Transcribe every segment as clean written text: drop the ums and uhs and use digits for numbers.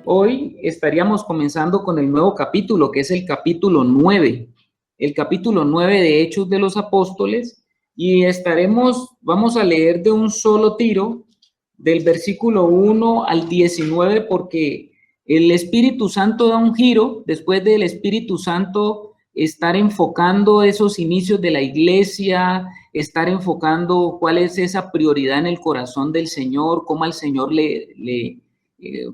Hoy estaríamos comenzando con el nuevo capítulo, que es el capítulo 9. El capítulo 9 de Hechos de los Apóstoles, y vamos a leer de un solo tiro, del versículo 1 al 19, porque el Espíritu Santo da un giro, después del Espíritu Santo estar enfocando esos inicios de la iglesia, estar enfocando cuál es esa prioridad en el corazón del Señor, cómo al Señor le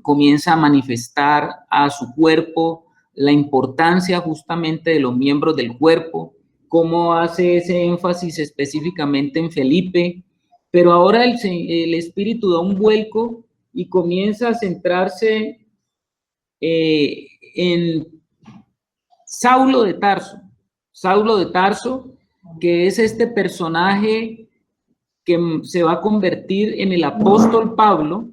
comienza a manifestar a su cuerpo la importancia justamente de los miembros del cuerpo, cómo hace ese énfasis específicamente en Felipe, pero ahora el Espíritu da un vuelco y comienza a centrarse en Saulo de Tarso. Saulo de Tarso, que es este personaje que se va a convertir en el apóstol Pablo,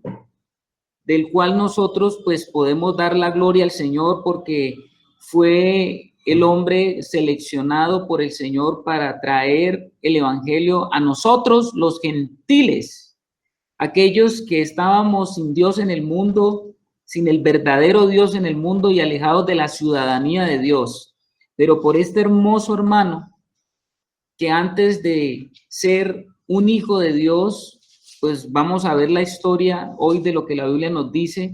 del cual nosotros pues podemos dar la gloria al Señor porque fue el hombre seleccionado por el Señor para traer el evangelio a nosotros los gentiles, aquellos que estábamos sin Dios en el mundo, sin el verdadero Dios en el mundo y alejados de la ciudadanía de Dios. Pero por este hermoso hermano que antes de ser un hijo de Dios, pues vamos a ver la historia hoy de lo que la Biblia nos dice.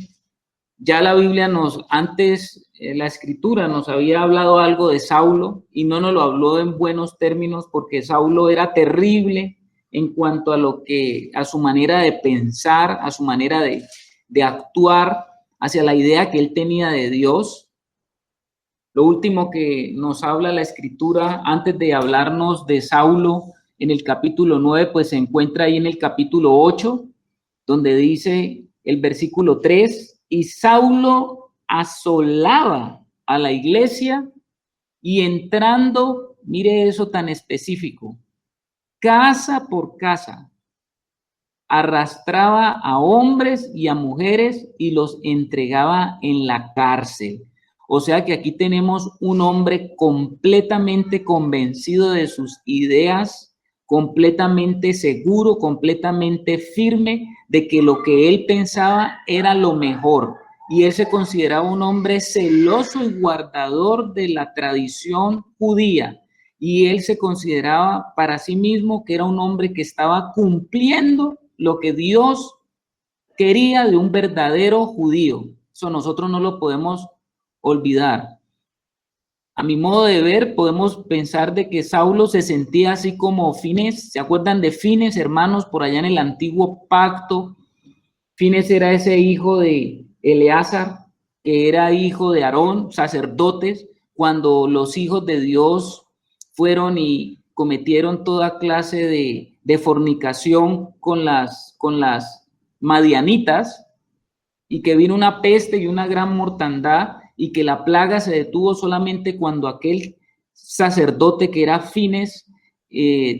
Ya la Biblia la Escritura nos había hablado algo de Saulo y no nos lo habló en buenos términos porque Saulo era terrible en cuanto a su manera de pensar, a su manera de actuar, hacia la idea que él tenía de Dios. Lo último que nos habla la Escritura antes de hablarnos de Saulo en el capítulo 9, pues se encuentra ahí en el capítulo 8, donde dice el versículo 3, y Saulo asolaba a la iglesia y entrando, mire eso tan específico, casa por casa, arrastraba a hombres y a mujeres y los entregaba en la cárcel. O sea que aquí tenemos un hombre completamente convencido de sus ideas, completamente seguro, completamente firme de que lo que él pensaba era lo mejor. Y él se consideraba un hombre celoso y guardador de la tradición judía. Y él se consideraba para sí mismo que era un hombre que estaba cumpliendo lo que Dios quería de un verdadero judío. Eso nosotros no lo podemos olvidar. A mi modo de ver, podemos pensar de que Saulo se sentía así como Fines. ¿Se acuerdan de Fines, hermanos, por allá en el antiguo pacto? Fines era ese hijo de Eleazar, que era hijo de Aarón, sacerdotes, cuando los hijos de Dios fueron y cometieron toda clase de fornicación con las madianitas, y que vino una peste y una gran mortandad, y que la plaga se detuvo solamente cuando aquel sacerdote que era Fines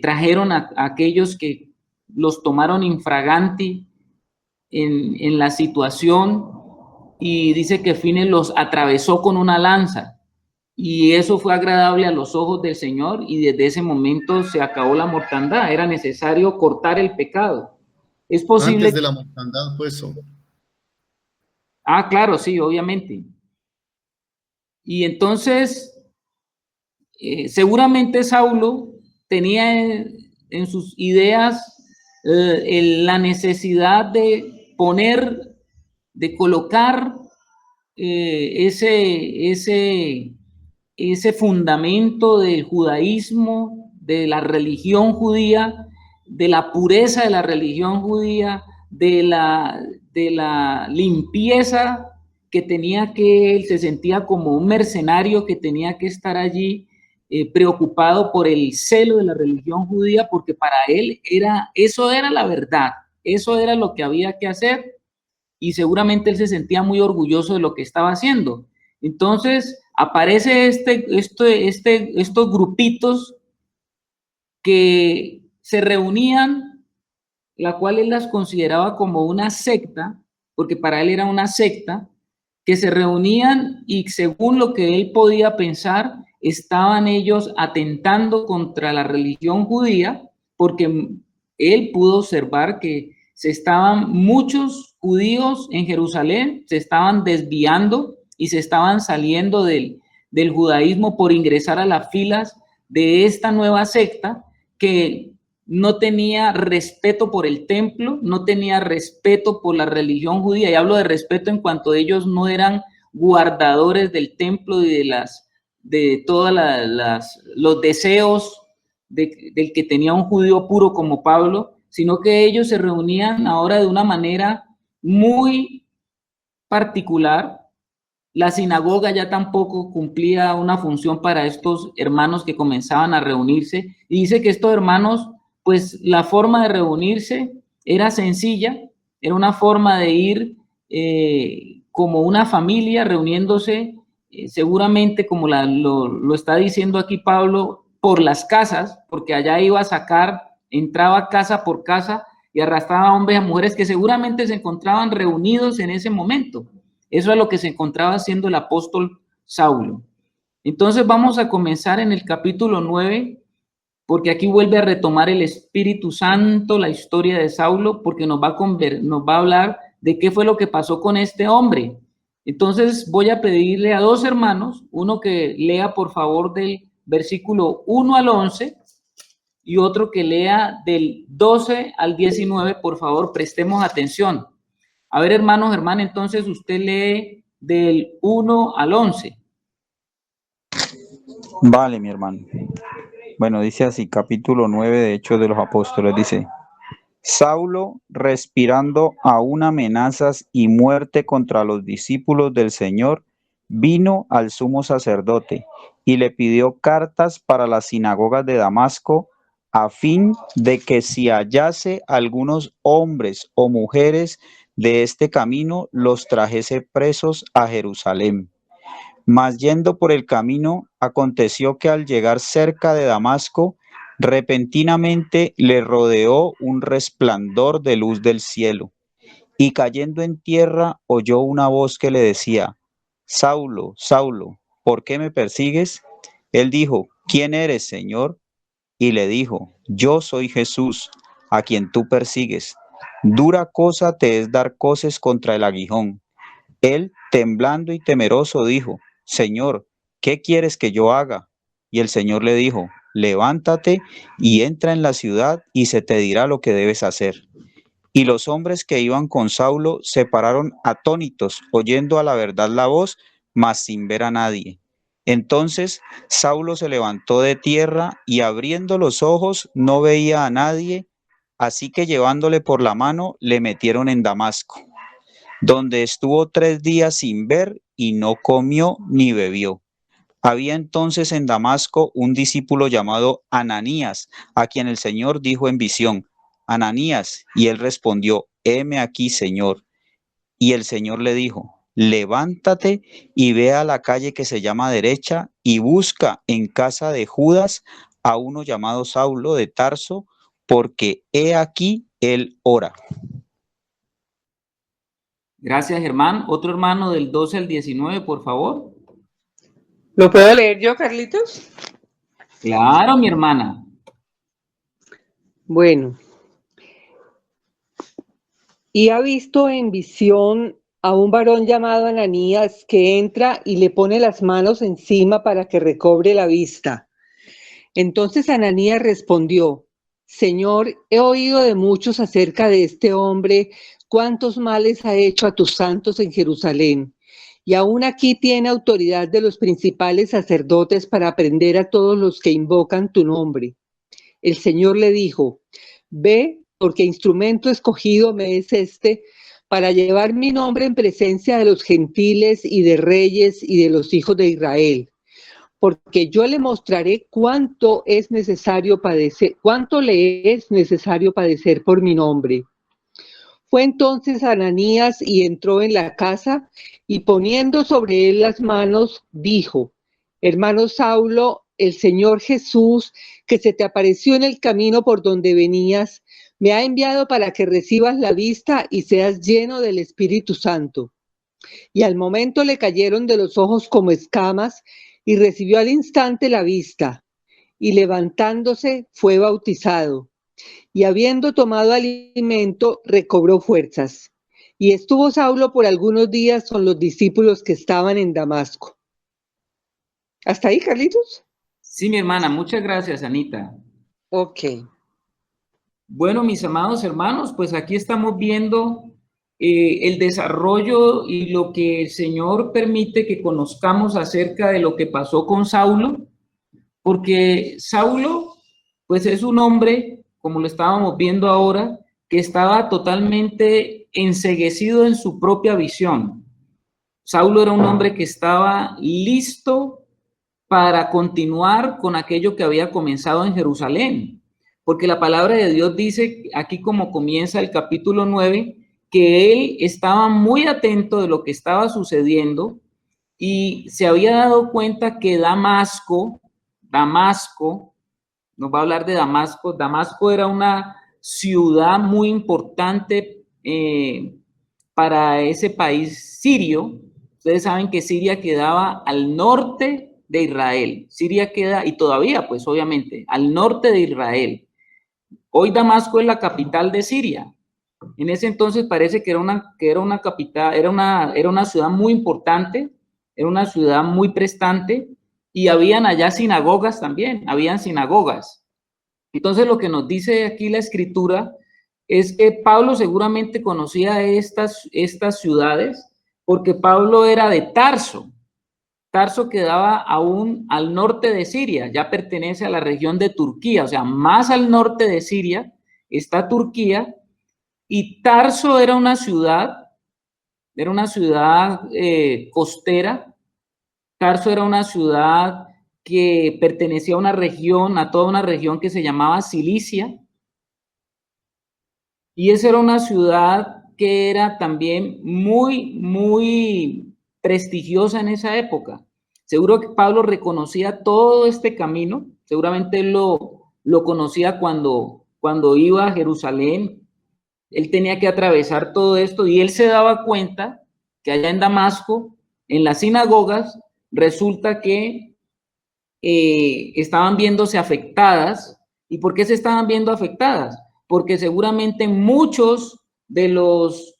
trajeron a aquellos que los tomaron infraganti en la situación, y dice que Fines los atravesó con una lanza, y eso fue agradable a los ojos del Señor, y desde ese momento se acabó la mortandad. Era necesario cortar el pecado. Es posible. Antes de la mortandad, pues. Claro, sí, obviamente. Y entonces, seguramente Saulo tenía en sus ideas la necesidad de colocar ese fundamento del judaísmo, de la religión judía, de la pureza de la religión judía, de la limpieza que él se sentía como un mercenario que tenía que estar allí preocupado por el celo de la religión judía, porque para él eso era la verdad, eso era lo que había que hacer, y seguramente él se sentía muy orgulloso de lo que estaba haciendo. Entonces aparece estos grupitos que se reunían, la cual él las consideraba como una secta, porque para él era una secta, que se reunían y según lo que él podía pensar, estaban ellos atentando contra la religión judía, porque él pudo observar que muchos judíos en Jerusalén se estaban desviando y se estaban saliendo del judaísmo por ingresar a las filas de esta nueva secta que no tenía respeto por el templo, no tenía respeto por la religión judía, y hablo de respeto en cuanto ellos no eran guardadores del templo y de todos los deseos del que tenía un judío puro como Pablo, sino que ellos se reunían ahora de una manera muy particular. La sinagoga ya tampoco cumplía una función para estos hermanos que comenzaban a reunirse. Y dice que estos hermanos, pues la forma de reunirse era sencilla, era una forma de ir como una familia reuniéndose, seguramente como lo está diciendo aquí Pablo, por las casas, porque allá iba a sacar, entraba casa por casa y arrastraba hombres a mujeres que seguramente se encontraban reunidos en ese momento. Eso es lo que se encontraba haciendo el apóstol Saulo. Entonces vamos a comenzar en el capítulo 9, porque aquí vuelve a retomar el Espíritu Santo la historia de Saulo, porque nos va a hablar de qué fue lo que pasó con este hombre. Entonces voy a pedirle a dos hermanos, uno que lea por favor del versículo 1 al 11 y otro que lea del 12 al 19, por favor, prestemos atención. A ver, hermanas, entonces usted lee del 1 al 11. Vale, mi hermano. Bueno, dice así, capítulo 9 de Hechos de los Apóstoles, dice: Saulo, respirando aún amenazas y muerte contra los discípulos del Señor, vino al sumo sacerdote y le pidió cartas para las sinagogas de Damasco, a fin de que si hallase algunos hombres o mujeres de este camino, los trajese presos a Jerusalén. Mas yendo por el camino, aconteció que al llegar cerca de Damasco, repentinamente le rodeó un resplandor de luz del cielo, y cayendo en tierra oyó una voz que le decía: Saulo, Saulo, ¿por qué me persigues? Él dijo: ¿Quién eres, Señor? Y le dijo: Yo soy Jesús, a quien tú persigues. Dura cosa te es dar coces contra el aguijón. Él, temblando y temeroso, dijo: Señor, ¿qué quieres que yo haga? Y el Señor le dijo: Levántate y entra en la ciudad, y se te dirá lo que debes hacer. Y los hombres que iban con Saulo se pararon atónitos, oyendo a la verdad la voz, mas sin ver a nadie. Entonces Saulo se levantó de tierra, y abriendo los ojos no veía a nadie, así que llevándole por la mano le metieron en Damasco, donde estuvo 3 días sin ver y no comió ni bebió. Había entonces en Damasco un discípulo llamado Ananías, a quien el Señor dijo en visión: Ananías, y él respondió: heme aquí, Señor. Y el Señor le dijo: levántate y ve a la calle que se llama Derecha, y busca en casa de Judas a uno llamado Saulo de Tarso, porque he aquí él ora. Gracias, Germán. Otro hermano del 12 al 19, por favor. ¿Lo puedo leer yo, Carlitos? Claro, mi hermana. Bueno. Y ha visto en visión a un varón llamado Ananías que entra y le pone las manos encima para que recobre la vista. Entonces Ananías respondió: Señor, he oído de muchos acerca de este hombre, cuántos males ha hecho a tus santos en Jerusalén. Y aún aquí tiene autoridad de los principales sacerdotes para prender a todos los que invocan tu nombre. El Señor le dijo: Ve, porque instrumento escogido me es este para llevar mi nombre en presencia de los gentiles y de reyes y de los hijos de Israel, porque yo le mostraré cuánto le es necesario padecer por mi nombre. Fue entonces Ananías y entró en la casa, y poniendo sobre él las manos, dijo: Hermano Saulo, el Señor Jesús, que se te apareció en el camino por donde venías, me ha enviado para que recibas la vista y seas lleno del Espíritu Santo. Y al momento le cayeron de los ojos como escamas, y recibió al instante la vista, y levantándose fue bautizado. Y habiendo tomado alimento, recobró fuerzas. Y estuvo Saulo por algunos días con los discípulos que estaban en Damasco. ¿Hasta ahí, Carlitos? Sí, mi hermana, muchas gracias, Anita. Ok. Bueno, mis amados hermanos, pues aquí estamos viendo el desarrollo y lo que el Señor permite que conozcamos acerca de lo que pasó con Saulo, porque Saulo, pues es un hombre, como lo estábamos viendo ahora, que estaba totalmente enceguecido en su propia visión. Saulo era un hombre que estaba listo para continuar con aquello que había comenzado en Jerusalén, porque la palabra de Dios dice aquí como comienza el capítulo 9, que él estaba muy atento de lo que estaba sucediendo y se había dado cuenta que Damasco, nos va a hablar de Damasco. Damasco era una ciudad muy importante para ese país sirio. Ustedes saben que Siria quedaba al norte de Israel. Siria queda, y todavía, pues obviamente, al norte de Israel. Hoy Damasco es la capital de Siria. En ese entonces parece que era una capital, era una ciudad muy importante, era una ciudad muy prestante, y habían allá sinagogas también, habían sinagogas. Entonces lo que nos dice aquí la escritura es que Pablo seguramente conocía estas ciudades porque Pablo era de Tarso. Tarso quedaba aún al norte de Siria, ya pertenece a la región de Turquía, o sea, más al norte de Siria está Turquía, y Tarso era una ciudad costera. Tarso era una ciudad que pertenecía a una región, a toda una región que se llamaba Cilicia, y esa era una ciudad que era también muy prestigiosa en esa época. Seguro que Pablo reconocía todo este camino, seguramente él lo conocía cuando iba a Jerusalén, él tenía que atravesar todo esto y él se daba cuenta que allá en Damasco, en las sinagogas, resulta que estaban viéndose afectadas. ¿Y por qué se estaban viendo afectadas? Porque seguramente muchos de los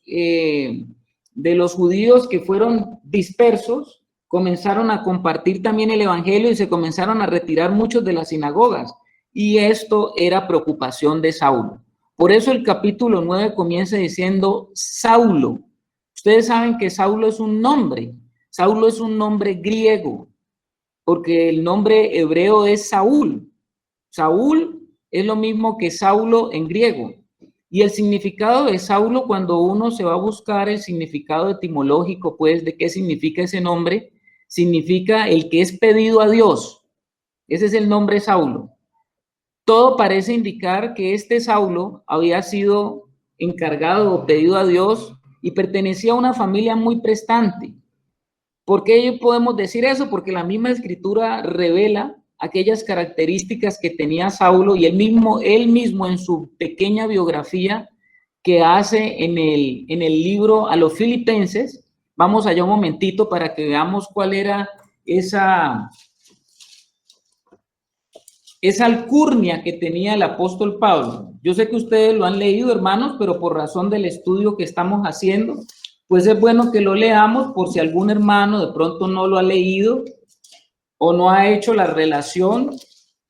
judíos que fueron dispersos comenzaron a compartir también el evangelio y se comenzaron a retirar muchos de las sinagogas. Y esto era preocupación de Saulo. Por eso el capítulo 9 comienza diciendo Saulo. Ustedes saben que Saulo es un nombre. Saulo es un nombre griego, porque el nombre hebreo es Saúl. Saúl es lo mismo que Saulo en griego. Y el significado de Saulo, cuando uno se va a buscar el significado etimológico, pues, de qué significa ese nombre, significa el que es pedido a Dios. Ese es el nombre Saulo. Todo parece indicar que este Saulo había sido encargado o pedido a Dios y pertenecía a una familia muy prestante. ¿Por qué podemos decir eso? Porque la misma escritura revela aquellas características que tenía Saulo y él mismo en su pequeña biografía que hace en el libro a los Filipenses. Vamos allá un momentito para que veamos cuál era esa alcurnia que tenía el apóstol Pablo. Yo sé que ustedes lo han leído, hermanos, pero por razón del estudio que estamos haciendo, pues es bueno que lo leamos por si algún hermano de pronto no lo ha leído o no ha hecho la relación.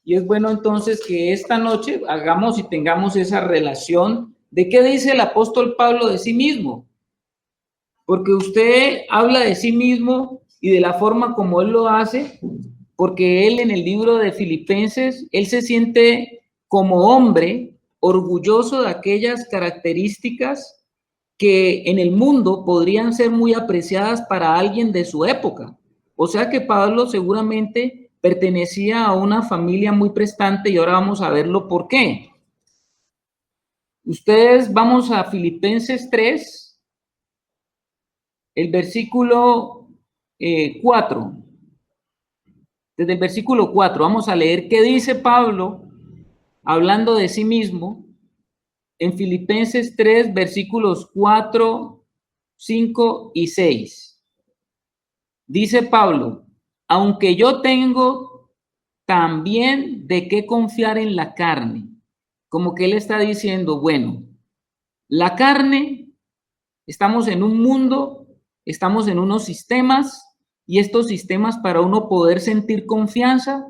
Y es bueno entonces que esta noche hagamos y tengamos esa relación de qué dice el apóstol Pablo de sí mismo. Porque usted habla de sí mismo y de la forma como él lo hace, porque él en el libro de Filipenses, él se siente como hombre orgulloso de aquellas características que en el mundo podrían ser muy apreciadas para alguien de su época. O sea que Pablo seguramente pertenecía a una familia muy prestante y ahora vamos a verlo por qué. Ustedes vamos a Filipenses 3, el versículo 4. Desde el versículo 4 vamos a leer qué dice Pablo hablando de sí mismo en Filipenses 3, versículos 4, 5 y 6. Dice Pablo, aunque yo tengo también de qué confiar en la carne, como que él está diciendo, bueno, la carne, estamos en un mundo, estamos en unos sistemas, y estos sistemas, para uno poder sentir confianza,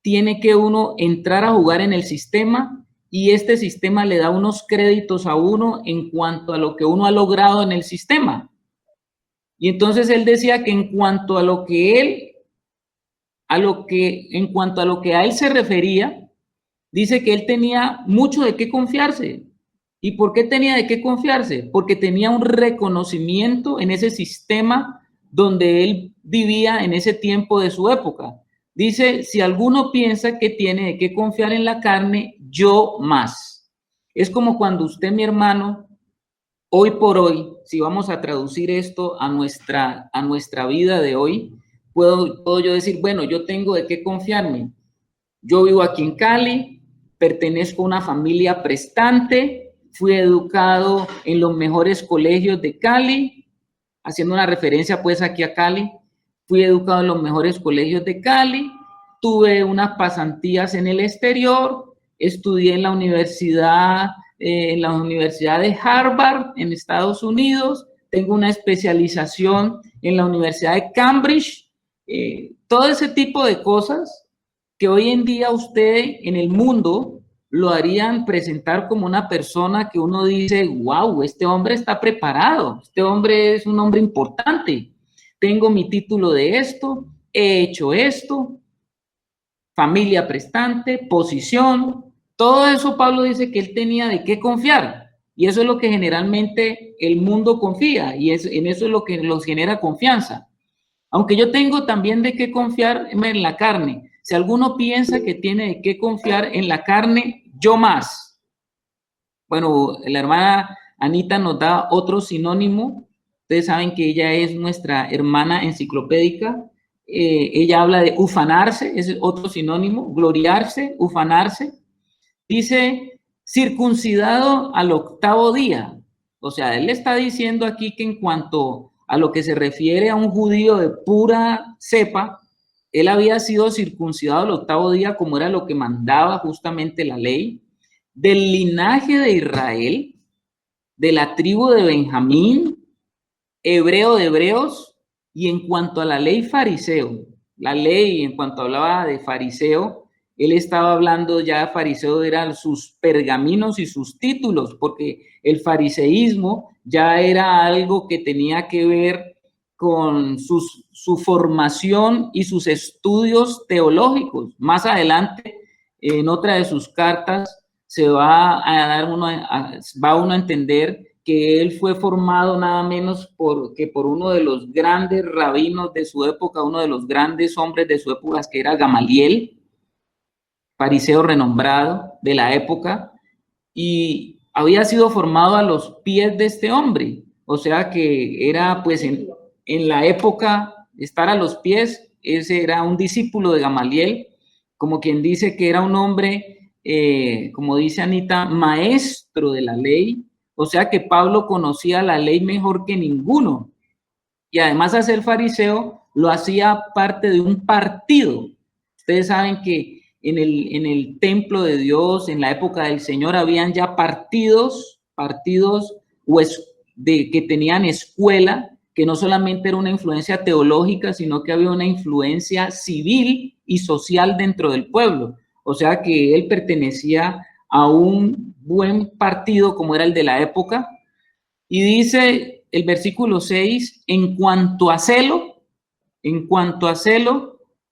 tiene que uno entrar a jugar en el sistema, y este sistema le da unos créditos a uno en cuanto a lo que uno ha logrado en el sistema. Y entonces él decía que en cuanto a lo que a él se refería, dice que él tenía mucho de qué confiarse. ¿Y por qué tenía de qué confiarse? Porque tenía un reconocimiento en ese sistema donde él vivía en ese tiempo de su época. Dice, si alguno piensa que tiene de qué confiar en la carne, yo más. Es como cuando usted, mi hermano, hoy por hoy, si vamos a traducir esto a nuestra vida de hoy, puedo yo decir, bueno, yo tengo de qué confiarme. Yo vivo aquí en Cali, pertenezco a una familia prestante, fui educado en los mejores colegios de Cali, haciendo una referencia pues aquí a Cali, fui educado en los mejores colegios de Cali, tuve unas pasantías en el exterior, estudié en la universidad de Harvard en Estados Unidos, tengo una especialización en la Universidad de Cambridge, todo ese tipo de cosas que hoy en día usted en el mundo lo harían presentar como una persona que uno dice, wow, este hombre está preparado, este hombre es un hombre importante, tengo mi título de esto, he hecho esto, familia prestante, posición, todo eso Pablo dice que él tenía de qué confiar, y eso es lo que generalmente el mundo confía, y en eso es lo que los genera confianza. Aunque yo tengo también de qué confiar en la carne. Si alguno piensa que tiene de qué confiar en la carne, yo más. Bueno, la hermana Anita nos da otro sinónimo. Ustedes saben que ella es nuestra hermana enciclopédica. Ella habla de ufanarse, es otro sinónimo, gloriarse, ufanarse. Dice circuncidado al 8º día. O sea, él está diciendo aquí que en cuanto a lo que se refiere a un judío de pura cepa, él había sido circuncidado al 8º día, como era lo que mandaba justamente la ley, del linaje de Israel, de la tribu de Benjamín, hebreo de hebreos, y en cuanto a la ley fariseo, la ley en cuanto hablaba de fariseo, él estaba hablando ya, fariseo eran sus pergaminos y sus títulos, porque el fariseísmo ya era algo que tenía que ver con su formación y sus estudios teológicos. Más adelante, en otra de sus cartas, va uno a entender que él fue formado nada menos por uno de los grandes rabinos de su época, uno de los grandes hombres de su época, que era Gamaliel, fariseo renombrado de la época, y había sido formado a los pies de este hombre. O sea que era pues en la época estar a los pies, ese era un discípulo de Gamaliel, como quien dice que era un hombre, como dice Anita, maestro de la ley. O sea que Pablo conocía la ley mejor que ninguno. Y además de ser fariseo, lo hacía parte de un partido. Ustedes saben que en el templo de Dios, en la época del Señor, habían ya partidos que tenían escuela, que no solamente era una influencia teológica, sino que había una influencia civil y social dentro del pueblo. O sea que él pertenecía a un buen partido como era el de la época. Y dice el versículo 6, en cuanto a celo,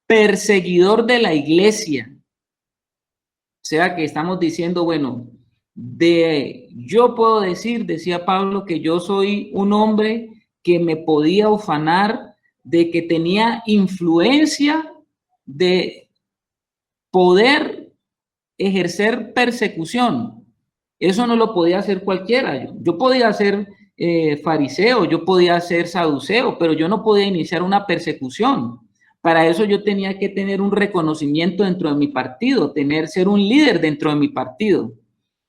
perseguidor de la iglesia. O sea que estamos diciendo, bueno, yo puedo decir, decía Pablo, que yo soy un hombre que me podía ufanar de que tenía influencia de poder ejercer persecución. Eso no lo podía hacer cualquiera. Yo podía ser fariseo, yo podía ser saduceo, pero yo no podía iniciar una persecución. Para eso yo tenía que tener un reconocimiento dentro de mi partido, ser un líder dentro de mi partido.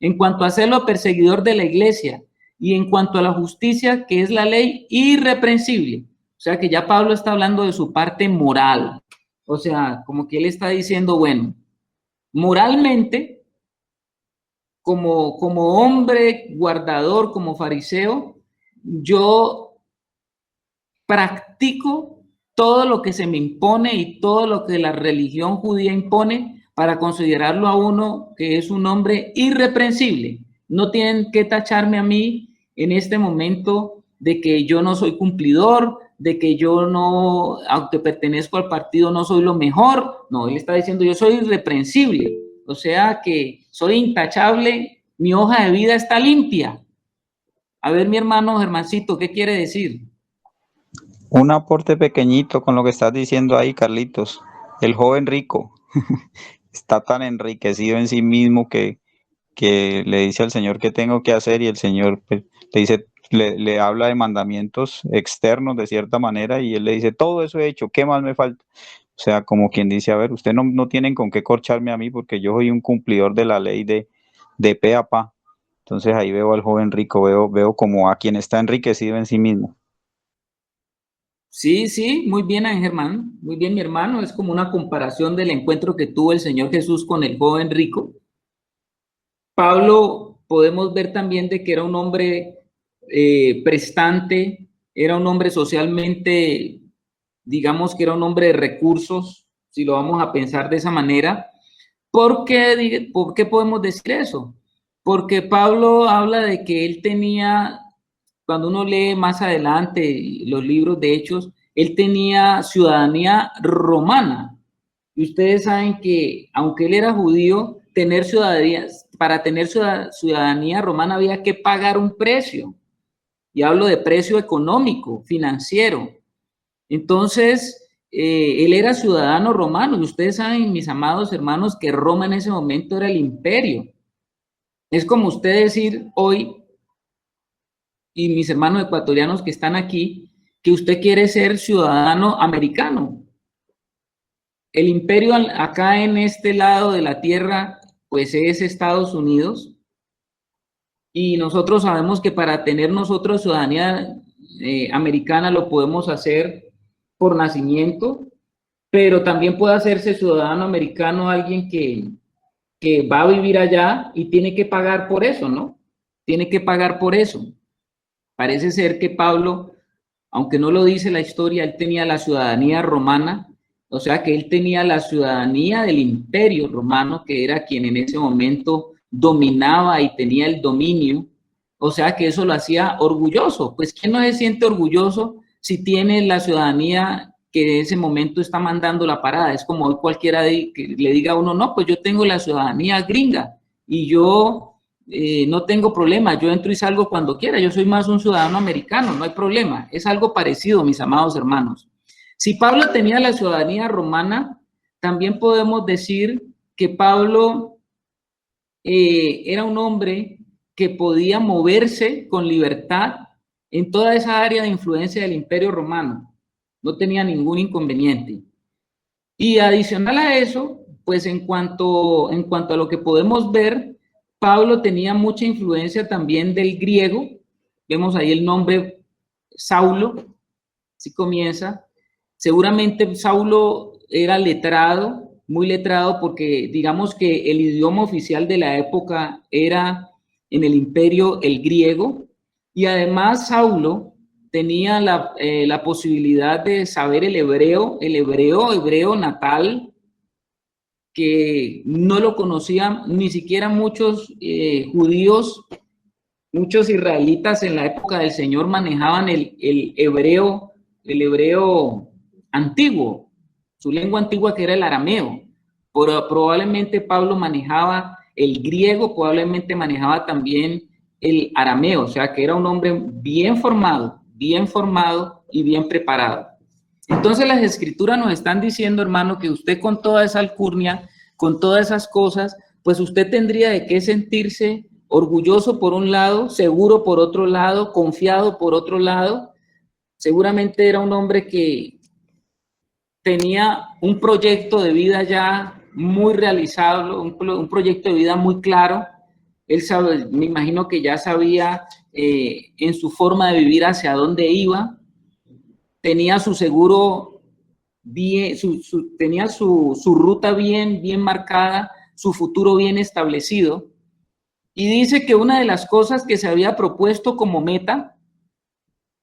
En cuanto a serlo perseguidor de la iglesia y en cuanto a la justicia, que es la ley irreprensible. O sea que ya Pablo está hablando de su parte moral. O sea, como que él está diciendo, bueno, moralmente, como hombre guardador, como fariseo, yo practico todo lo que se me impone y todo lo que la religión judía impone para considerarlo a uno que es un hombre irreprensible. No tienen que tacharme a mí en este momento de que yo no soy cumplidor, de que yo no, aunque pertenezco al partido, no soy lo mejor. No, él está diciendo yo soy irreprensible, o sea que soy intachable, mi hoja de vida está limpia. A ver, mi hermano Germancito, ¿qué quiere decir? Un aporte pequeñito con lo que estás diciendo ahí, Carlitos. El joven rico está tan enriquecido en sí mismo que le dice al Señor qué tengo que hacer y el Señor pues, le dice, le habla de mandamientos externos de cierta manera y él le dice, todo eso he hecho, ¿qué más me falta? O sea, como quien dice, a ver, ustedes no tienen con qué corcharme a mí porque yo soy un cumplidor de la ley de pe a pa. Entonces ahí veo al joven rico, veo como a quien está enriquecido en sí mismo. Sí, sí, muy bien, Germán, muy bien, mi hermano. Es como una comparación del encuentro que tuvo el Señor Jesús con el joven rico. Pablo, podemos ver también de que era un hombre prestante, era un hombre socialmente, digamos que era un hombre de recursos, si lo vamos a pensar de esa manera. ¿Por qué podemos decir eso? Porque Pablo habla de que él tenía, cuando uno lee más adelante los libros de Hechos, él tenía ciudadanía romana. Y ustedes saben que, aunque él era judío, para tener ciudadanía romana había que pagar un precio. Y hablo de precio económico, financiero. Entonces, él era ciudadano romano. Y ustedes saben, mis amados hermanos, que Roma en ese momento era el imperio. Es como usted decir hoy, y mis hermanos ecuatorianos que están aquí, que usted quiere ser ciudadano americano. El imperio acá en este lado de la tierra, pues es Estados Unidos. Y nosotros sabemos que para tener nosotros ciudadanía americana lo podemos hacer por nacimiento, pero también puede hacerse ciudadano americano alguien que va a vivir allá y tiene que pagar por eso, ¿no? Tiene que pagar por eso. Parece ser que Pablo, aunque no lo dice la historia, él tenía la ciudadanía romana, o sea que él tenía la ciudadanía del imperio romano, que era quien en ese momento dominaba y tenía el dominio, o sea que eso lo hacía orgulloso. Pues ¿quién no se siente orgulloso si tiene la ciudadanía que en ese momento está mandando la parada? Es como hoy cualquiera que le diga a uno, no, pues yo tengo la ciudadanía gringa y yo no tengo problema, yo entro y salgo cuando quiera, yo soy más un ciudadano americano, no hay problema. Es algo parecido, mis amados hermanos. Si Pablo tenía la ciudadanía romana, también podemos decir que Pablo era un hombre que podía moverse con libertad en toda esa área de influencia del Imperio Romano. No tenía ningún inconveniente. Y adicional a eso, pues en cuanto a lo que podemos ver, Pablo tenía mucha influencia también del griego. Vemos ahí el nombre Saulo, así comienza. Seguramente Saulo era letrado, muy letrado, porque digamos que el idioma oficial de la época era en el imperio el griego, y además Saulo tenía la posibilidad de saber el hebreo natal, que no lo conocían ni siquiera muchos judíos, muchos israelitas en la época del Señor manejaban el hebreo antiguo, su lengua antigua que era el arameo. Probablemente Pablo manejaba el griego, probablemente manejaba también el arameo, o sea que era un hombre bien formado y bien preparado. Entonces las escrituras nos están diciendo, hermano, que usted con toda esa alcurnia, con todas esas cosas, pues usted tendría de qué sentirse orgulloso por un lado, seguro por otro lado, confiado por otro lado. Seguramente era un hombre que tenía un proyecto de vida ya muy realizado, un proyecto de vida muy claro. Él sabe, me imagino que ya sabía en su forma de vivir hacia dónde iba. Tenía su seguro bien, tenía su ruta bien marcada, su futuro bien establecido. y dice que una de las cosas que se había propuesto como meta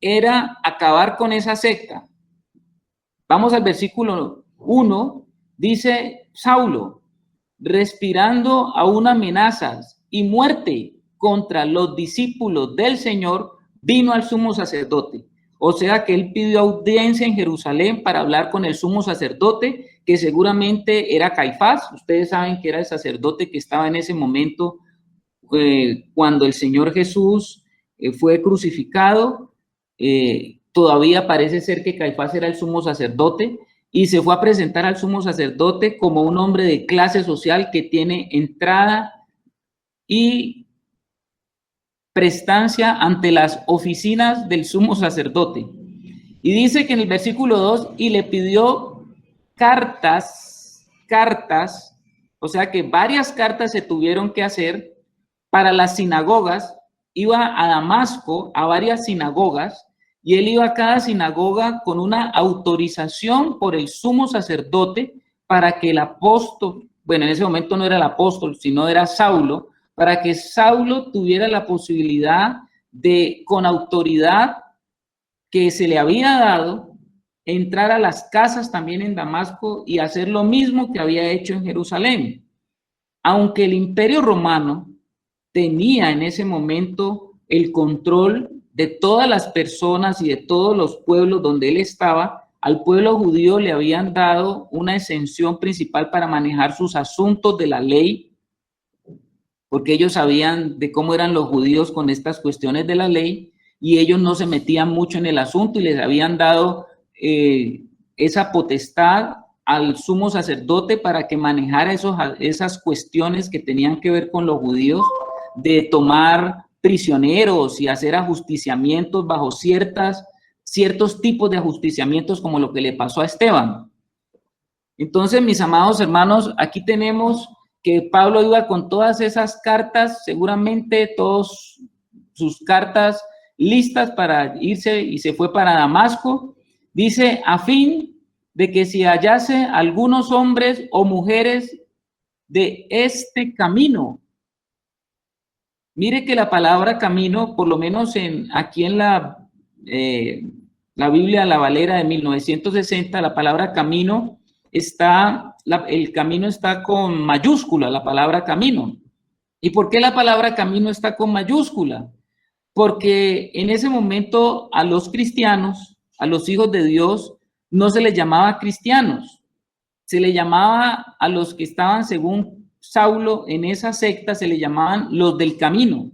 era acabar con esa secta. Vamos al versículo 1, dice Saulo, respirando aún amenazas y muerte contra los discípulos del Señor, vino al sumo sacerdote. O sea que él pidió audiencia en Jerusalén para hablar con el sumo sacerdote, que seguramente era Caifás. Ustedes saben que era el sacerdote que estaba en ese momento cuando el Señor Jesús fue crucificado. Todavía parece ser que Caifás era el sumo sacerdote y se fue a presentar al sumo sacerdote como un hombre de clase social que tiene entrada y prestancia ante las oficinas del sumo sacerdote. Y dice que en el versículo 2, y le pidió cartas, o sea que varias cartas se tuvieron que hacer para las sinagogas. Iba a Damasco, a varias sinagogas, y él iba a cada sinagoga con una autorización por el sumo sacerdote para que el apóstol, bueno, en ese momento no era el apóstol, sino era Saulo, para que Saulo tuviera la posibilidad de, con autoridad que se le había dado, entrar a las casas también en Damasco y hacer lo mismo que había hecho en Jerusalén. Aunque el Imperio Romano tenía en ese momento el control de todas las personas y de todos los pueblos donde él estaba, al pueblo judío le habían dado una exención principal para manejar sus asuntos de la ley, porque ellos sabían de cómo eran los judíos con estas cuestiones de la ley, y ellos no se metían mucho en el asunto y les habían dado esa potestad al sumo sacerdote para que manejara esas cuestiones que tenían que ver con los judíos, de tomar prisioneros y hacer ajusticiamientos bajo ciertos tipos de ajusticiamientos, como lo que le pasó a Esteban. Entonces, mis amados hermanos, aquí tenemos que Pablo iba con todas esas cartas, seguramente todas sus cartas listas para irse, y se fue para Damasco. Dice, a fin de que si hallase algunos hombres o mujeres de este camino. Mire que la palabra camino, por lo menos aquí en la Biblia, la Valera de 1960, la palabra camino el camino está con mayúscula, la palabra camino. ¿Y por qué la palabra camino está con mayúscula? Porque en ese momento a los cristianos, a los hijos de Dios, no se les llamaba cristianos, se les llamaba a los que estaban, según Saulo, en esa secta, se les llamaban los del camino.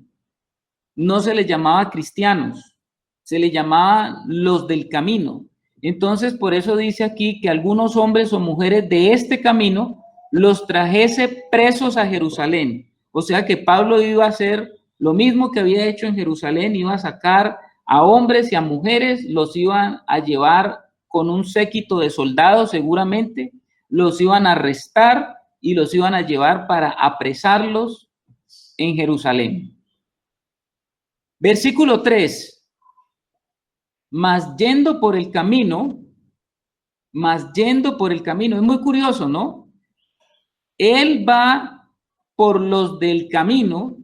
No se les llamaba cristianos, se les llamaba los del camino. Entonces, por eso dice aquí que algunos hombres o mujeres de este camino los trajese presos a Jerusalén. O sea que Pablo iba a hacer lo mismo que había hecho en Jerusalén, iba a sacar a hombres y a mujeres, los iban a llevar con un séquito de soldados seguramente, los iban a arrestar y los iban a llevar para apresarlos en Jerusalén. Versículo 3. Mas yendo por el camino, es muy curioso, ¿no? Él va por los del camino,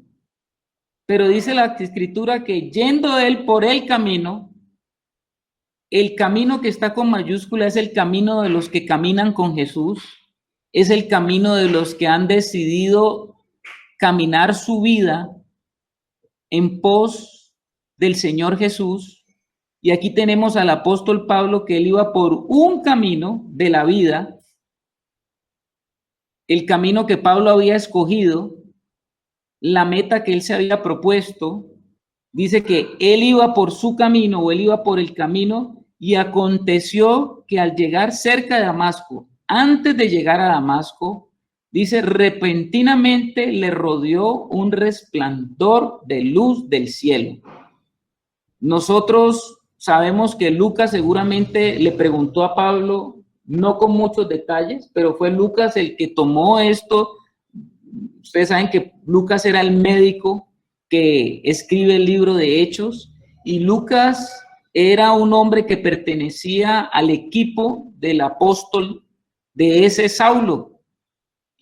pero dice la escritura que yendo él por el camino que está con mayúscula es el camino de los que caminan con Jesús, es el camino de los que han decidido caminar su vida en pos del Señor Jesús. Y aquí tenemos al apóstol Pablo, que él iba por un camino de la vida, el camino que Pablo había escogido, la meta que él se había propuesto. Dice que él iba por su camino, o él iba por el camino, y aconteció que al llegar cerca de Damasco, antes de llegar a Damasco, dice, repentinamente le rodeó un resplandor de luz del cielo. Nosotros sabemos que Lucas seguramente le preguntó a Pablo, no con muchos detalles, pero fue Lucas el que tomó esto. Ustedes saben que Lucas era el médico que escribe el libro de Hechos, y Lucas era un hombre que pertenecía al equipo del apóstol de ese Saulo,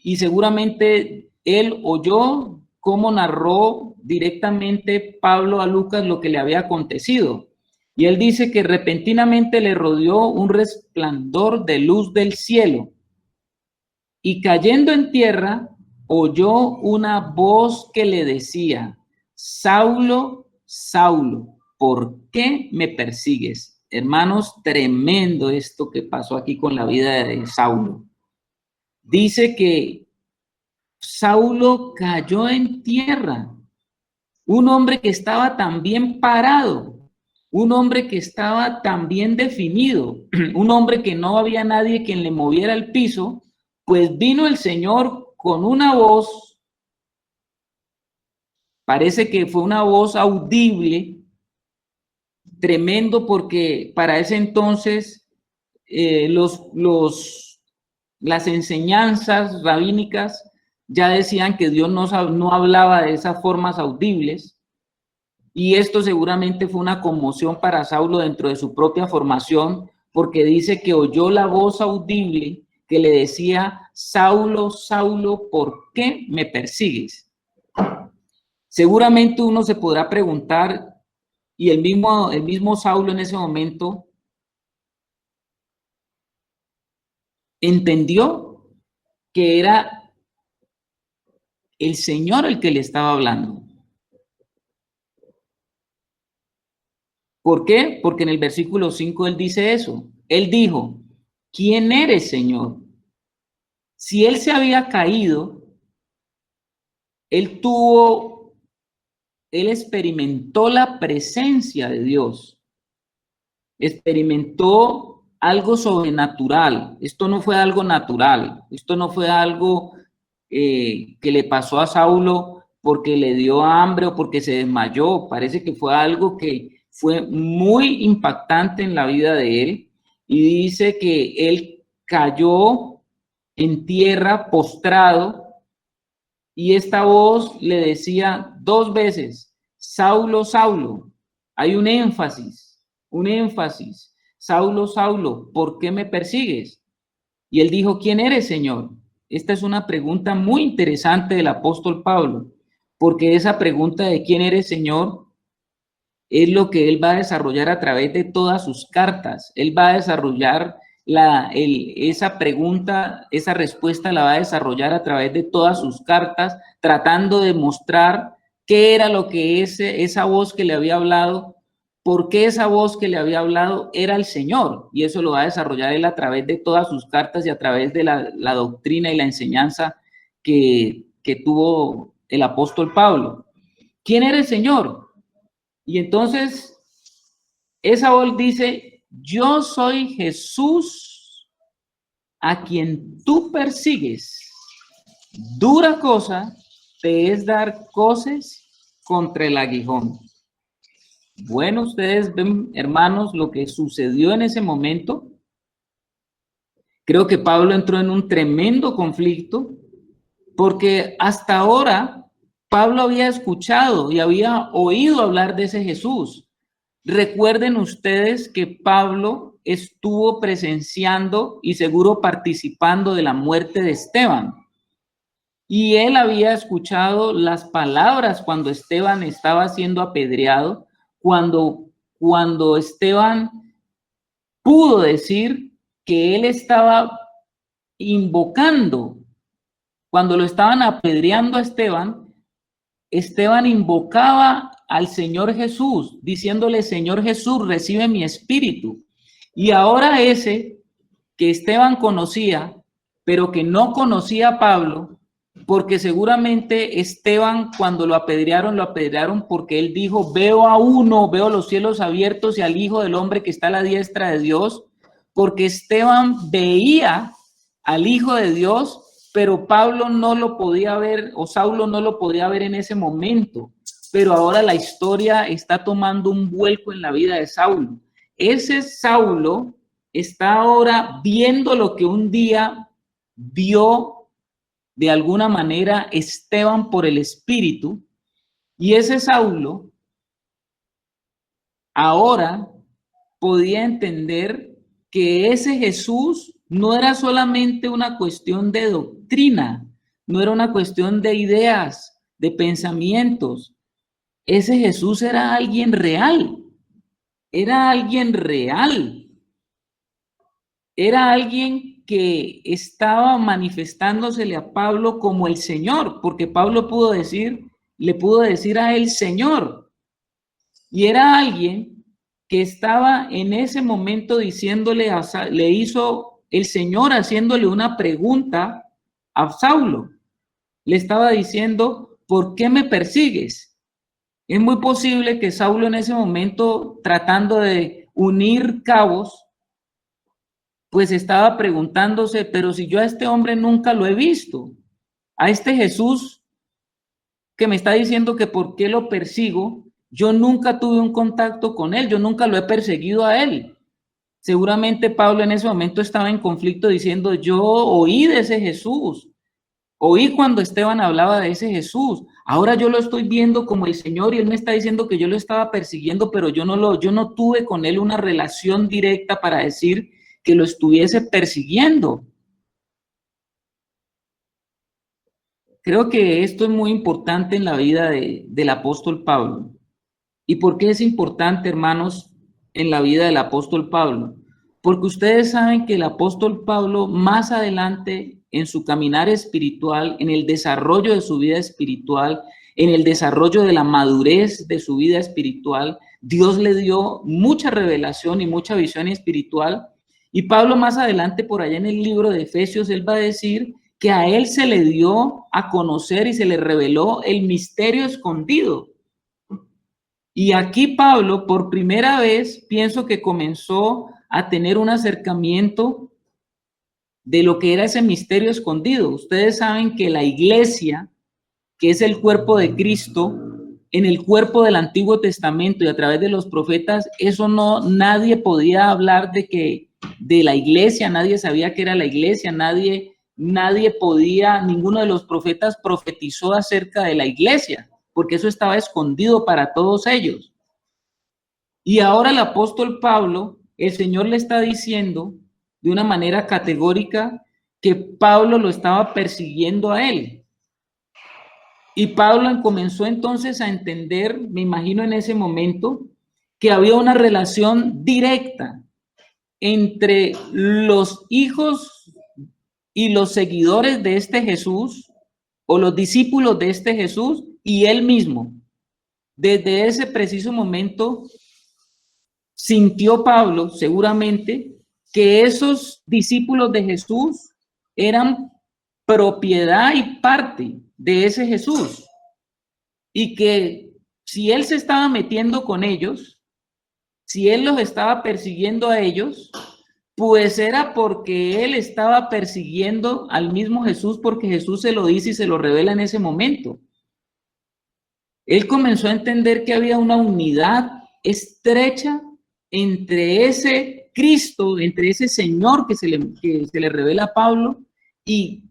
y seguramente él oyó cómo narró directamente Pablo a Lucas lo que le había acontecido. Y él dice que repentinamente le rodeó un resplandor de luz del cielo. Y cayendo en tierra, oyó una voz que le decía: Saulo, Saulo, ¿por qué me persigues? Hermanos, tremendo esto que pasó aquí con la vida de Saulo. Dice que Saulo cayó en tierra, un hombre que estaba tan bien parado, un hombre que estaba tan bien definido, un hombre que no había nadie quien le moviera el piso, pues vino el Señor con una voz, parece que fue una voz audible, tremendo, porque para ese entonces las enseñanzas rabínicas ya decían que Dios no hablaba de esas formas audibles, y esto seguramente fue una conmoción para Saulo dentro de su propia formación, porque dice que oyó la voz audible que le decía: Saulo, Saulo, ¿por qué me persigues? Seguramente uno se podrá preguntar, y el mismo Saulo en ese momento entendió que era el Señor el que le estaba hablando. ¿Por qué? Porque en el versículo 5 él dice eso. Él dijo: ¿quién eres, Señor? Si él se había caído, él experimentó la presencia de Dios, experimentó algo sobrenatural. Esto no fue algo natural, esto no fue algo que le pasó a Saulo porque le dio hambre o porque se desmayó. Parece que fue algo que fue muy impactante en la vida de él, y dice que él cayó en tierra postrado, y esta voz le decía 2 veces: Saulo, Saulo. Hay un énfasis, Saulo, Saulo, ¿por qué me persigues? Y él dijo: ¿quién eres, Señor? Esta es una pregunta muy interesante del apóstol Pablo, porque esa pregunta de ¿quién eres, Señor? Es lo que él va a desarrollar a través de todas sus cartas. Él va a desarrollar esa pregunta, esa respuesta la va a desarrollar a través de todas sus cartas, tratando de mostrar qué era lo que esa voz que le había hablado, por qué esa voz que le había hablado era el Señor. Y eso lo va a desarrollar él a través de todas sus cartas y a través de la doctrina y la enseñanza que tuvo el apóstol Pablo. ¿Quién era el Señor? Y entonces esa voz dice: yo soy Jesús a quien tú persigues. Dura cosa te es dar coces contra el aguijón. Bueno, ustedes ven, hermanos, lo que sucedió en ese momento. Creo que Pablo entró en un tremendo conflicto, porque hasta ahora Pablo había escuchado y había oído hablar de ese Jesús. Recuerden ustedes que Pablo estuvo presenciando y seguro participando de la muerte de Esteban. Y él había escuchado las palabras cuando Esteban estaba siendo apedreado, cuando Esteban pudo decir que él estaba invocando, cuando lo estaban apedreando a Esteban, Esteban invocaba al Señor Jesús, diciéndole: Señor Jesús, recibe mi espíritu. Y ahora ese que Esteban conocía, pero que no conocía a Pablo, porque seguramente Esteban, cuando lo apedrearon porque él dijo: veo los cielos abiertos y al Hijo del Hombre que está a la diestra de Dios, porque Esteban veía al Hijo de Dios, pero Pablo no lo podía ver, o Saulo no lo podía ver en ese momento. Pero ahora la historia está tomando un vuelco en la vida de Saulo. Ese Saulo está ahora viendo lo que un día vio de alguna manera Esteban por el Espíritu, y ese Saulo ahora podía entender que ese Jesús no era solamente una cuestión de doctrina, no era una cuestión de ideas, de pensamientos. Ese Jesús era alguien real. Era alguien real. Era alguien que estaba manifestándosele a Pablo como el Señor, porque Pablo le pudo decir a él Señor. Y era alguien que estaba en ese momento diciéndole, le hizo el Señor haciéndole una pregunta a Saulo. Le estaba diciendo, ¿por qué me persigues? Es muy posible que Saulo en ese momento, tratando de unir cabos, pues estaba preguntándose, pero si yo a este hombre nunca lo he visto, a este Jesús que me está diciendo que por qué lo persigo, yo nunca tuve un contacto con él, yo nunca lo he perseguido a él. Seguramente Pablo en ese momento estaba en conflicto diciendo, yo oí de ese Jesús, oí cuando Esteban hablaba de ese Jesús, ahora yo lo estoy viendo como el Señor y él me está diciendo que yo lo estaba persiguiendo, pero yo no tuve con él una relación directa para decir que lo estuviese persiguiendo. Creo que esto es muy importante en la vida del apóstol Pablo. ¿Y por qué es importante, hermanos, en la vida del apóstol Pablo? Porque ustedes saben que el apóstol Pablo más adelante en su caminar espiritual, en el desarrollo de su vida espiritual, en el desarrollo de la madurez de su vida espiritual, Dios le dio mucha revelación y mucha visión espiritual. Y Pablo más adelante, por allá en el libro de Efesios, él va a decir que a él se le dio a conocer y se le reveló el misterio escondido. Y aquí Pablo, por primera vez, pienso que comenzó a tener un acercamiento de lo que era ese misterio escondido. Ustedes saben que la iglesia, que es el cuerpo de Cristo, en el cuerpo del Antiguo Testamento y a través de los profetas, eso no, nadie podía hablar de la iglesia, nadie sabía que era la iglesia, nadie podía, ninguno de los profetas profetizó acerca de la iglesia, porque eso estaba escondido para todos ellos. Y ahora el apóstol Pablo, el Señor le está diciendo de una manera categórica que Pablo lo estaba persiguiendo a él. Y Pablo comenzó entonces a entender, me imagino en ese momento, que había una relación directa entre los hijos y los seguidores de este Jesús, o los discípulos de este Jesús, y él mismo. Desde ese preciso momento sintió Pablo seguramente que esos discípulos de Jesús eran propiedad y parte de ese Jesús, y que si él se estaba metiendo con ellos, si él los estaba persiguiendo a ellos, pues era porque él estaba persiguiendo al mismo Jesús, porque Jesús se lo dice y se lo revela en ese momento. Él comenzó a entender que había una unidad estrecha entre ese Cristo, entre ese Señor que se le revela a Pablo y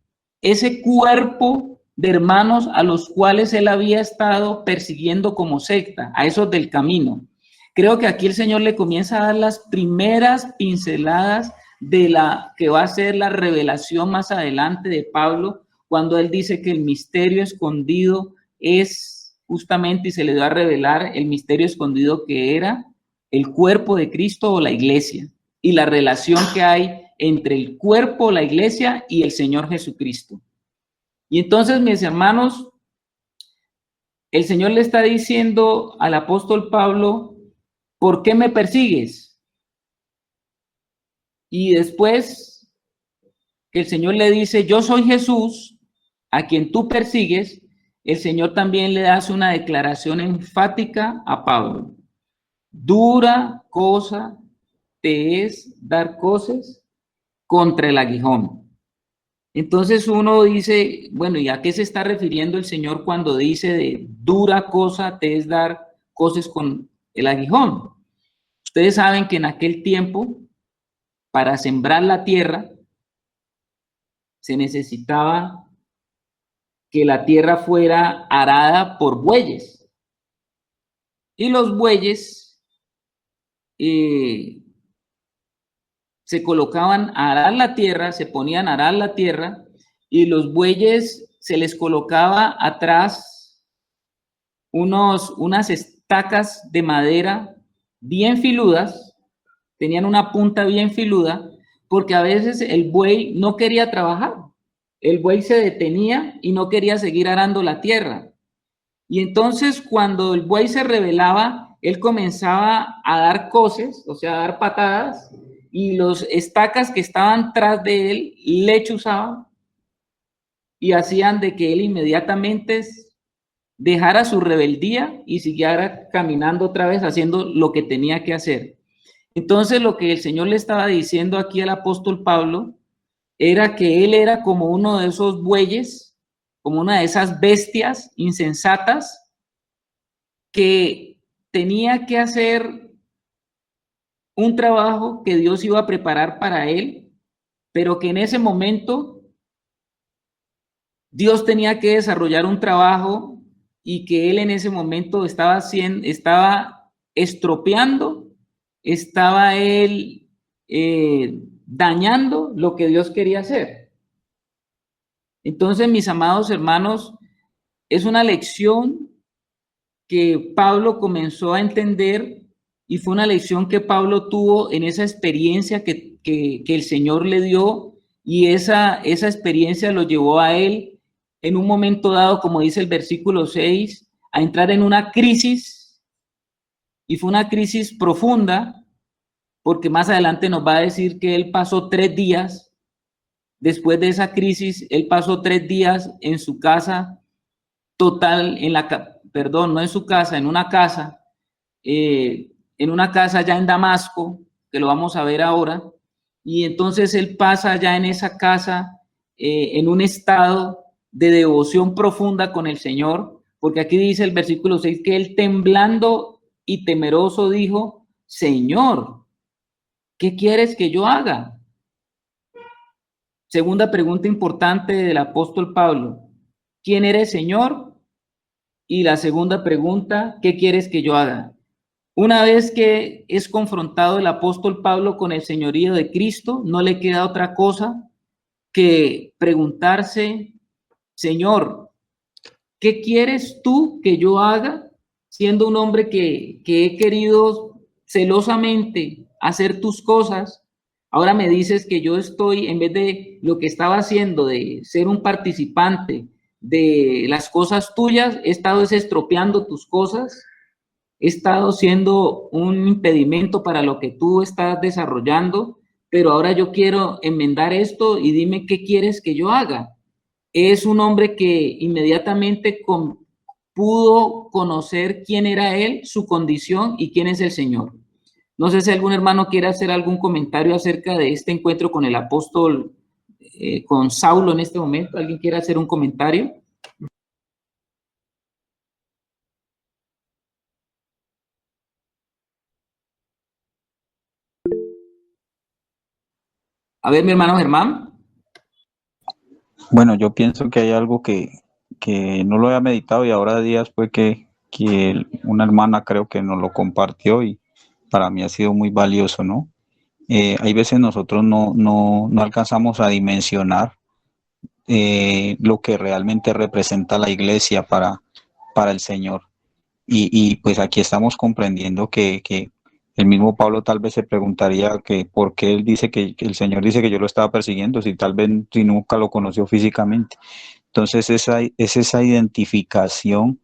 ese cuerpo de hermanos a los cuales él había estado persiguiendo como secta, a esos del camino. Creo que aquí el Señor le comienza a dar las primeras pinceladas de la que va a ser la revelación más adelante de Pablo, cuando él dice que el misterio escondido es justamente, y se le dio a revelar el misterio escondido que era el cuerpo de Cristo o la iglesia, y la relación que hay entre el cuerpo, la iglesia y el Señor Jesucristo. Y entonces, mis hermanos, el Señor le está diciendo al apóstol Pablo, ¿por qué me persigues? Y después el Señor le dice, yo soy Jesús, a quien tú persigues. El Señor también le hace una declaración enfática a Pablo. Dura cosa te es dar cosas contra el aguijón. Entonces uno dice, bueno, ¿y a qué se está refiriendo el Señor cuando dice de dura cosa te es dar cosas con el aguijón? Ustedes saben que en aquel tiempo, para sembrar la tierra, se necesitaba que la tierra fuera arada por bueyes. Y los bueyes se colocaban a arar la tierra, se ponían a arar la tierra, y los bueyes se les colocaba atrás unas estacas de madera bien filudas, tenían una punta bien filuda, porque a veces el buey no quería trabajar. El buey se detenía y no quería seguir arando la tierra. Y entonces cuando el buey se rebelaba, él comenzaba a dar coces, o sea, a dar patadas, y los estacas que estaban tras de él le chuzaban y hacían de que él inmediatamente dejara su rebeldía y siguiera caminando otra vez haciendo lo que tenía que hacer. Entonces lo que el Señor le estaba diciendo aquí al apóstol Pablo era que él era como uno de esos bueyes, como una de esas bestias insensatas que tenía que hacer un trabajo que Dios iba a preparar para él, pero que en ese momento Dios tenía que desarrollar un trabajo y que él en ese momento estaba estropeando, estaba él dañando lo que Dios quería hacer. Entonces, mis amados hermanos, es una lección que Pablo comenzó a entender y fue una lección que Pablo tuvo en esa experiencia que el Señor le dio, y esa experiencia lo llevó a él en un momento dado, como dice el versículo 6, a entrar en una crisis, y fue una crisis profunda, porque más adelante nos va a decir que él pasó 3 días, después de esa crisis, él pasó 3 días en su casa total, no en su casa, en una casa ya en Damasco, que lo vamos a ver ahora, y entonces él pasa ya en esa casa en un estado de devoción profunda con el Señor, porque aquí dice el versículo 6 que él temblando y temeroso dijo: Señor, ¿qué quieres que yo haga? Segunda pregunta importante del apóstol Pablo: ¿quién eres, Señor? Y la segunda pregunta: ¿qué quieres que yo haga? Una vez que es confrontado el apóstol Pablo con el señorío de Cristo, no le queda otra cosa que preguntarse: Señor, ¿qué quieres tú que yo haga? Siendo un hombre que he querido celosamente hacer tus cosas, ahora me dices que yo estoy, en vez de lo que estaba haciendo, de ser un participante de las cosas tuyas, he estado estropeando tus cosas, he estado siendo un impedimento para lo que tú estás desarrollando, pero ahora yo quiero enmendar esto y dime qué quieres que yo haga. Es un hombre que inmediatamente pudo conocer quién era él, su condición y quién es el Señor. No sé si algún hermano quiere hacer algún comentario acerca de este encuentro con el apóstol, con Saulo en este momento. ¿Alguien quiere hacer un comentario? A ver, mi hermano Germán. Bueno, yo pienso que hay algo que no lo había meditado y ahora de días fue que una hermana creo que nos lo compartió y para mí ha sido muy valioso, ¿no? Hay veces nosotros no alcanzamos a dimensionar lo que realmente representa la iglesia para el Señor. Y pues aquí estamos comprendiendo que el mismo Pablo tal vez se preguntaría que por qué él dice que el Señor dice que yo lo estaba persiguiendo, si tal vez si nunca lo conoció físicamente. Entonces es esa identificación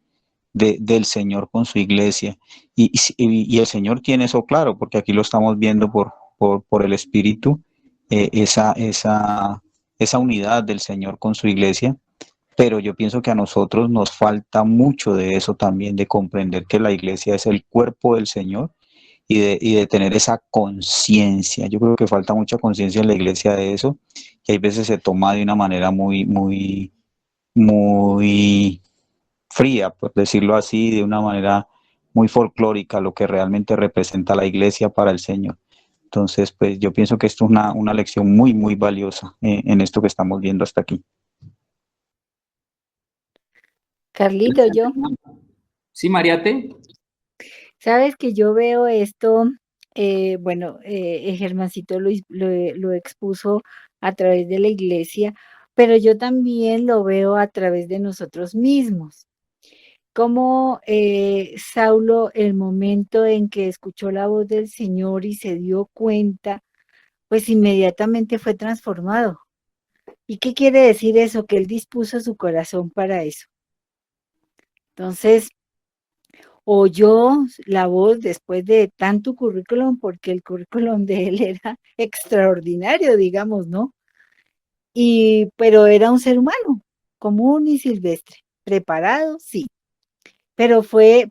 del Señor con su iglesia. Y el Señor tiene eso claro, porque aquí lo estamos viendo por el Espíritu, esa unidad del Señor con su iglesia. Pero yo pienso que a nosotros nos falta mucho de eso también, de comprender que la iglesia es el cuerpo del Señor y de tener esa conciencia. Yo creo que falta mucha conciencia en la iglesia de eso, que hay veces se toma de una manera muy fría, por decirlo así, de una manera muy folclórica, lo que realmente representa la iglesia para el Señor. Entonces, pues yo pienso que esto es una lección muy valiosa en esto que estamos viendo hasta aquí. Carlito, yo, Sí, Mariate. sabes que yo veo esto, Germancito lo expuso a través de la iglesia, pero yo también lo veo a través de nosotros mismos. cómo Saulo, el momento en que escuchó la voz del Señor y se dio cuenta, pues inmediatamente fue transformado. ¿Y qué quiere decir eso? Que él dispuso su corazón para eso. Entonces, oyó la voz después de tanto currículum, porque el currículum de él era extraordinario, digamos, ¿no? Pero era un ser humano, común y silvestre, preparado, sí, pero fue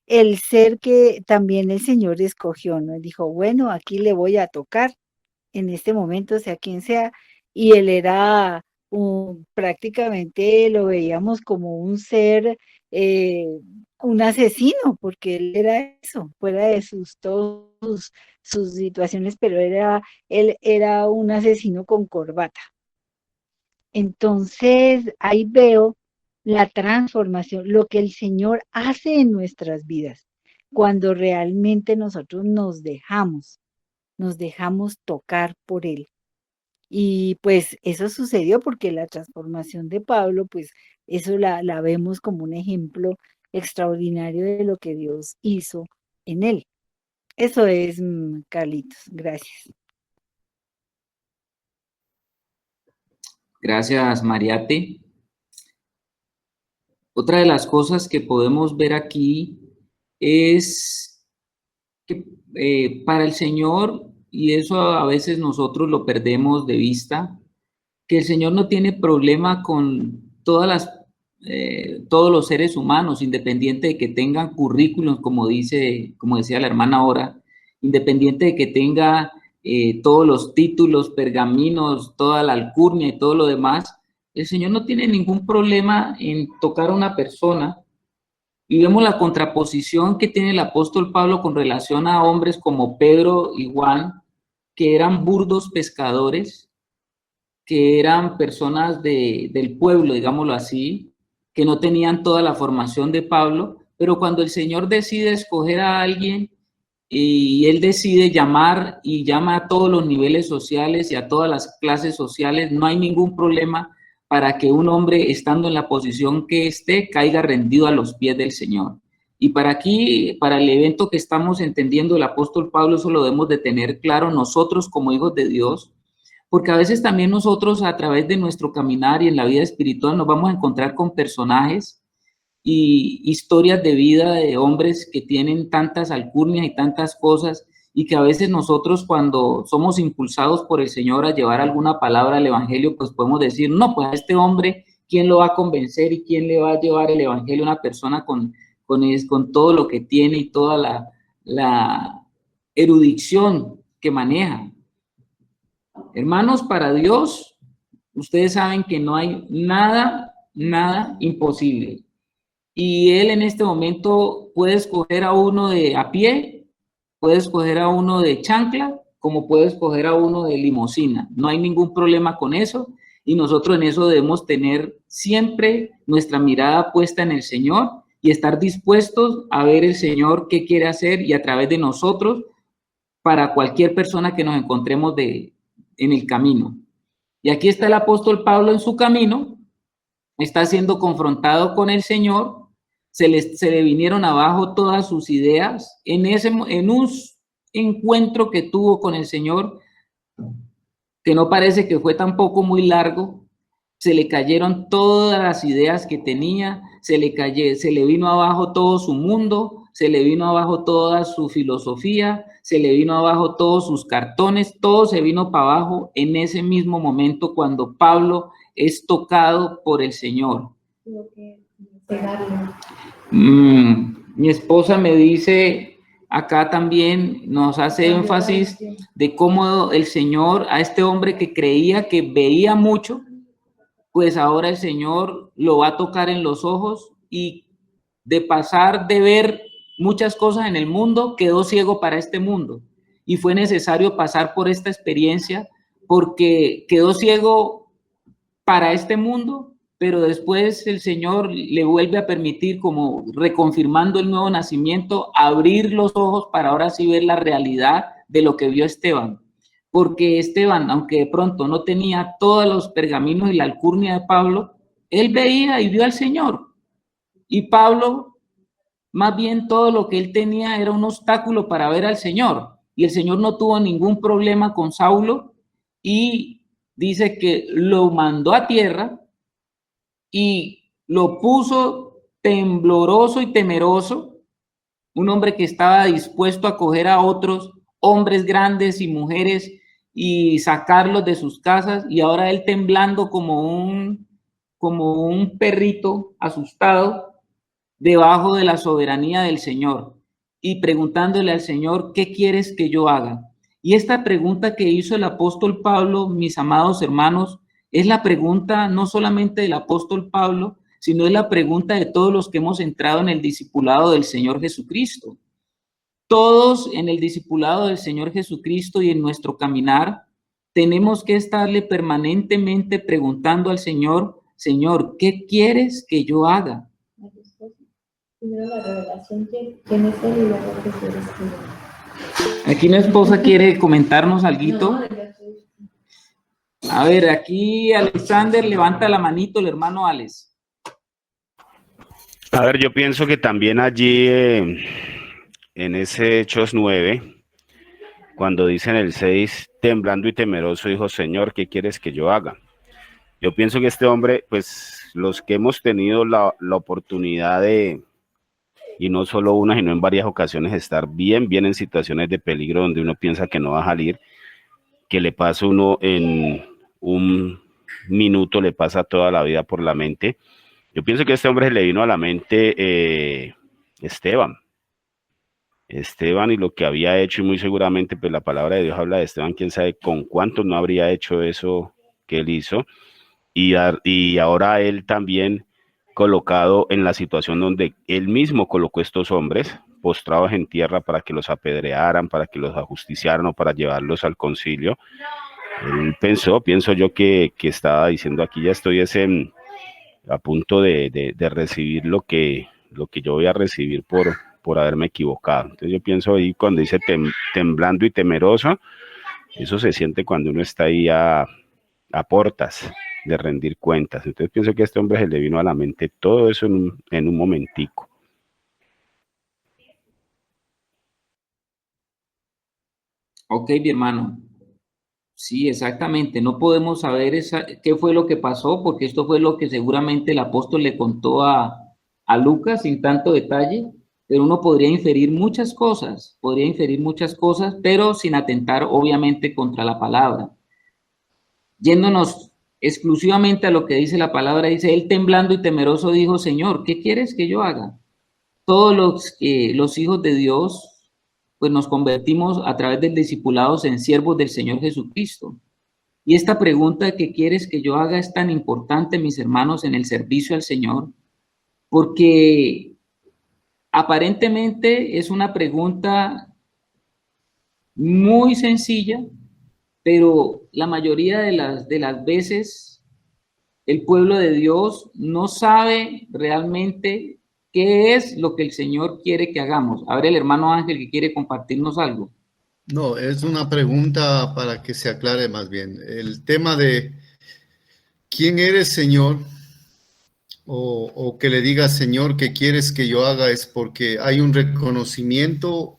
el ser que también el Señor escogió, ¿no? Él dijo, bueno, aquí le voy a tocar en este momento, sea quien sea, y él era prácticamente lo veíamos como un ser, eh, un asesino, porque él era eso, fuera de todos sus situaciones, pero él era un asesino con corbata. Entonces, ahí veo la transformación, lo que el Señor hace en nuestras vidas, cuando realmente nosotros nos dejamos tocar por Él. Y pues eso sucedió porque la transformación de Pablo, pues eso la vemos como un ejemplo extraordinario de lo que Dios hizo en él. Eso es, Carlitos, gracias. Gracias, Mariate. Otra de las cosas que podemos ver aquí es que para el Señor, y eso a veces nosotros lo perdemos de vista, que el Señor no tiene problema con todos los seres humanos, independiente de que tengan currículum, como decía la hermana ahora, independiente de que tenga todos los títulos, pergaminos, toda la alcurnia y todo lo demás, el Señor no tiene ningún problema en tocar a una persona. Y vemos la contraposición que tiene el apóstol Pablo con relación a hombres como Pedro y Juan, que eran burdos pescadores, que eran personas del pueblo, digámoslo así, que no tenían toda la formación de Pablo, pero cuando el Señor decide escoger a alguien y él decide llamar y llama a todos los niveles sociales y a todas las clases sociales, no hay ningún problema para que un hombre, estando en la posición que esté, caiga rendido a los pies del Señor. Y para el evento que estamos entendiendo el apóstol Pablo, eso lo debemos de tener claro nosotros como hijos de Dios, porque a veces también nosotros a través de nuestro caminar y en la vida espiritual nos vamos a encontrar con personajes y historias de vida de hombres que tienen tantas alcurnias y tantas cosas, y que a veces nosotros cuando somos impulsados por el Señor a llevar alguna palabra al Evangelio, pues podemos decir, no, pues a este hombre, ¿quién lo va a convencer y quién le va a llevar el Evangelio a una persona con todo lo que tiene y toda la erudición que maneja? Hermanos, para Dios, ustedes saben que no hay nada imposible. Y Él en este momento puede escoger a uno de a pie, puede escoger a uno de chancla, como puede escoger a uno de limosina. No hay ningún problema con eso, y nosotros en eso debemos tener siempre nuestra mirada puesta en el Señor y estar dispuestos a ver el Señor qué quiere hacer y a través de nosotros para cualquier persona que nos encontremos en el camino. Y aquí está el apóstol Pablo en su camino, está siendo confrontado con el Señor, se le vinieron abajo todas sus ideas en un encuentro que tuvo con el Señor, que no parece que fue tampoco muy largo. Se le cayeron todas las ideas que tenía, se le vino abajo todo su mundo, se le vino abajo toda su filosofía, se le vino abajo todos sus cartones, todo se vino para abajo en ese mismo momento cuando Pablo es tocado por el Señor. Mi esposa me dice, acá también nos hace énfasis de cómo el Señor a este hombre que creía que veía mucho, pues ahora el Señor lo va a tocar en los ojos y de pasar de ver muchas cosas en el mundo, quedó ciego para este mundo. Y fue necesario pasar por esta experiencia porque quedó ciego para este mundo, pero después el Señor le vuelve a permitir, como reconfirmando el nuevo nacimiento, abrir los ojos para ahora sí ver la realidad de lo que vio Esteban. Porque Esteban, aunque de pronto no tenía todos los pergaminos y la alcurnia de Pablo, él veía y vio al Señor. Y Pablo, más bien todo lo que él tenía era un obstáculo para ver al Señor. Y el Señor no tuvo ningún problema con Saulo y dice que lo mandó a tierra y lo puso tembloroso y temeroso, un hombre que estaba dispuesto a acoger a otros hombres grandes y mujeres y sacarlos de sus casas, y ahora él temblando como un perrito asustado debajo de la soberanía del Señor y preguntándole al Señor, ¿qué quieres que yo haga? Y esta pregunta que hizo el apóstol Pablo, mis amados hermanos, es la pregunta no solamente del apóstol Pablo, sino es la pregunta de todos los que hemos entrado en el discipulado del Señor Jesucristo. Todos en el discipulado del Señor Jesucristo y en nuestro caminar tenemos que estarle permanentemente preguntando al Señor, Señor, ¿qué quieres que yo haga? Primero la revelación, ¿quién es él y luego qué quieres que yo haga? Aquí una esposa quiere comentarnos algo. No, A ver, aquí Alexander levanta la manito, el hermano Alex. A ver, yo pienso que también allí en ese Hechos 9, cuando dicen el 6, temblando y temeroso, dijo, Señor, ¿qué quieres que yo haga? Yo pienso que este hombre, pues los que hemos tenido la oportunidad de, y no solo una, sino en varias ocasiones, estar bien en situaciones de peligro donde uno piensa que no va a salir, que le pasa uno en un minuto, le pasa toda la vida por la mente. Yo pienso que a este hombre se le vino a la mente Esteban y lo que había hecho, y muy seguramente pues la palabra de Dios habla de Esteban, quién sabe con cuántos no habría hecho eso que él hizo, y ahora él también colocado en la situación donde él mismo colocó estos hombres postrados en tierra para que los apedrearan, para que los ajusticiaran o para llevarlos al concilio. Él pienso yo que estaba diciendo, aquí ya estoy a punto de recibir lo que yo voy a recibir por haberme equivocado. Entonces yo pienso ahí cuando dice temblando y temeroso, eso se siente cuando uno está ahí a portas de rendir cuentas. Entonces pienso que a este hombre se le vino a la mente todo eso en un momentico. Ok, mi hermano. Sí, exactamente. No podemos saber qué fue lo que pasó, porque esto fue lo que seguramente el apóstol le contó a Lucas sin tanto detalle, pero uno podría inferir muchas cosas, pero sin atentar obviamente contra la palabra. Yéndonos exclusivamente a lo que dice la palabra, dice, él temblando y temeroso dijo, Señor, ¿qué quieres que yo haga? Todos los hijos de Dios, pues nos convertimos a través del discipulado en siervos del Señor Jesucristo. Y esta pregunta que quieres que yo haga es tan importante, mis hermanos, en el servicio al Señor, porque aparentemente es una pregunta muy sencilla, pero la mayoría de las veces el pueblo de Dios no sabe realmente qué es lo que el Señor quiere que hagamos. A ver, el hermano Ángel que quiere compartirnos algo. No, es una pregunta para que se aclare más bien. El tema de quién eres, Señor, o que le diga, Señor, ¿qué quieres que yo haga? Es porque hay un reconocimiento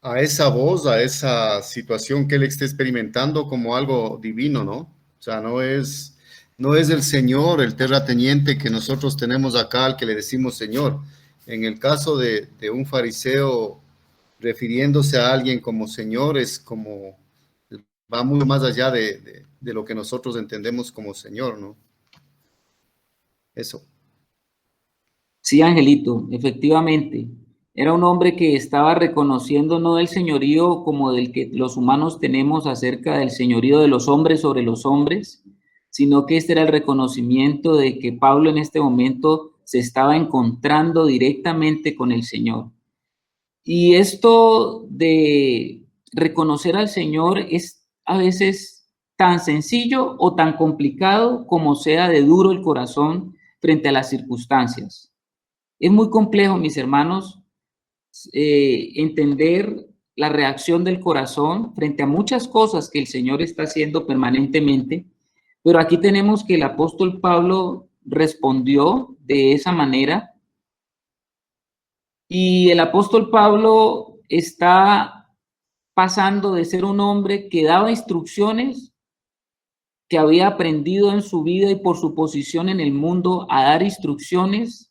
a esa voz, a esa situación que él está experimentando como algo divino, ¿no? O sea, no es el Señor, el terrateniente que nosotros tenemos acá, al que le decimos Señor. En el caso de un fariseo refiriéndose a alguien como Señor, es como, va muy más allá de lo que nosotros entendemos como Señor, ¿no? Eso. Sí, Angelito, efectivamente. Era un hombre que estaba reconociendo no el señorío como del que los humanos tenemos acerca del señorío de los hombres sobre los hombres, sino que este era el reconocimiento de que Pablo en este momento se estaba encontrando directamente con el Señor. Y esto de reconocer al Señor es a veces tan sencillo o tan complicado como sea de duro el corazón frente a las circunstancias. Es muy complejo, mis hermanos, entender la reacción del corazón frente a muchas cosas que el Señor está haciendo permanentemente, pero aquí tenemos que el apóstol Pablo respondió de esa manera. Y el apóstol Pablo está pasando de ser un hombre que daba instrucciones, que había aprendido en su vida y por su posición en el mundo a dar instrucciones.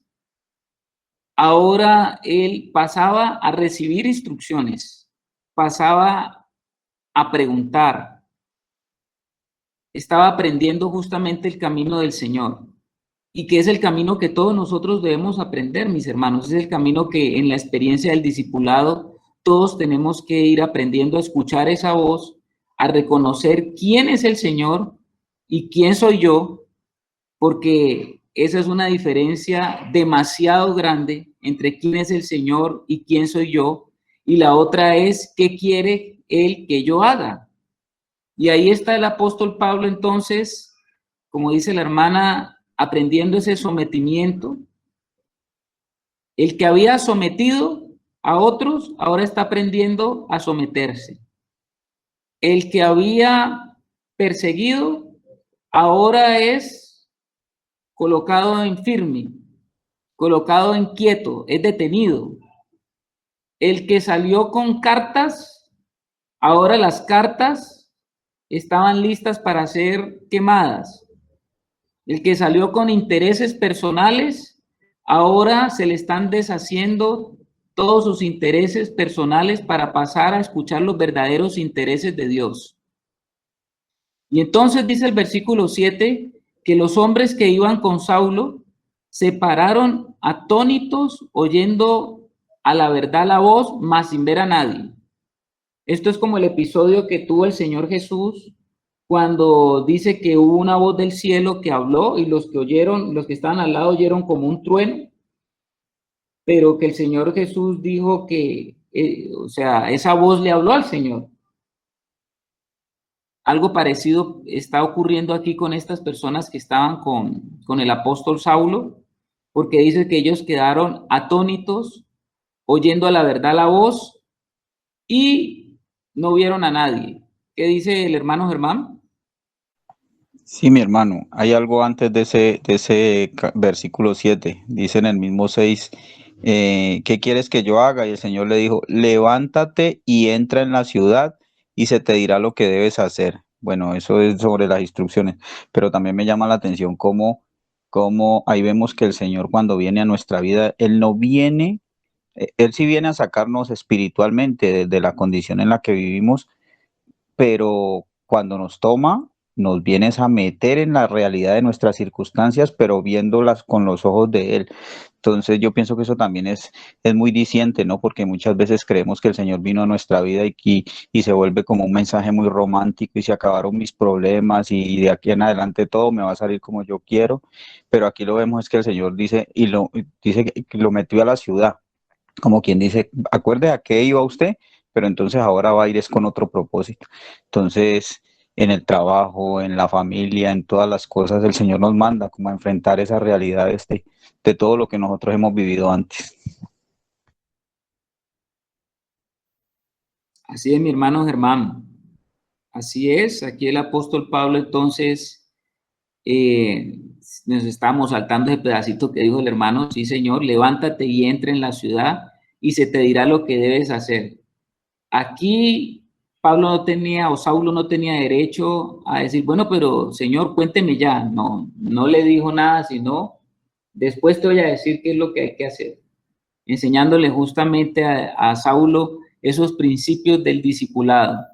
Ahora él pasaba a recibir instrucciones, pasaba a preguntar, estaba aprendiendo justamente el camino del Señor, y que es el camino que todos nosotros debemos aprender, mis hermanos. Es el camino que en la experiencia del discipulado todos tenemos que ir aprendiendo a escuchar esa voz, a reconocer quién es el Señor y quién soy yo, porque esa es una diferencia demasiado grande entre quién es el Señor y quién soy yo, y la otra es qué quiere Él que yo haga. Y ahí está el apóstol Pablo entonces, como dice la hermana, aprendiendo ese sometimiento. El que había sometido a otros, ahora está aprendiendo a someterse. El que había perseguido, ahora es colocado en firme, colocado en quieto, es detenido. El que salió con cartas, ahora las cartas estaban listas para ser quemadas. El que salió con intereses personales, ahora se le están deshaciendo todos sus intereses personales para pasar a escuchar los verdaderos intereses de Dios. Y entonces dice el versículo 7 que los hombres que iban con Saulo se pararon atónitos oyendo a la verdad la voz, mas sin ver a nadie. Esto es como el episodio que tuvo el Señor Jesús cuando dice que hubo una voz del cielo que habló y los que oyeron, los que estaban al lado oyeron como un trueno, pero que el Señor Jesús dijo que, esa voz le habló al Señor. Algo parecido está ocurriendo aquí con estas personas que estaban con el apóstol Saulo, porque dice que ellos quedaron atónitos, oyendo a la verdad la voz y no vieron a nadie. ¿Qué dice el hermano Germán? Sí, mi hermano, hay algo antes de ese versículo 7, dice en el mismo 6, ¿qué quieres que yo haga? Y el Señor le dijo, levántate y entra en la ciudad y se te dirá lo que debes hacer. Bueno, eso es sobre las instrucciones, pero también me llama la atención cómo ahí vemos que el Señor cuando viene a nuestra vida, Él no viene, Él sí viene a sacarnos espiritualmente de la condición en la que vivimos, pero cuando nos toma, nos vienes a meter en la realidad de nuestras circunstancias, pero viéndolas con los ojos de Él. Entonces yo pienso que eso también es muy diciente, ¿no? Porque muchas veces creemos que el Señor vino a nuestra vida y se vuelve como un mensaje muy romántico y se acabaron mis problemas y de aquí en adelante todo me va a salir como yo quiero, pero aquí lo vemos es que el Señor dice, dice que lo metió a la ciudad, como quien dice, acuerde a qué iba usted, pero entonces ahora va a ir es con otro propósito. Entonces, en el trabajo, en la familia, en todas las cosas, el Señor nos manda como a enfrentar esas realidades de todo lo que nosotros hemos vivido antes. Así es, mi hermano Germán. Así es, aquí el apóstol Pablo entonces nos estamos saltando ese pedacito que dijo el hermano, sí señor, levántate y entra en la ciudad y se te dirá lo que debes hacer. Aquí Pablo no tenía, o Saulo no tenía derecho a decir, bueno, pero señor, cuénteme ya. No le dijo nada, sino después te voy a decir qué es lo que hay que hacer, enseñándole justamente a Saulo esos principios del discipulado.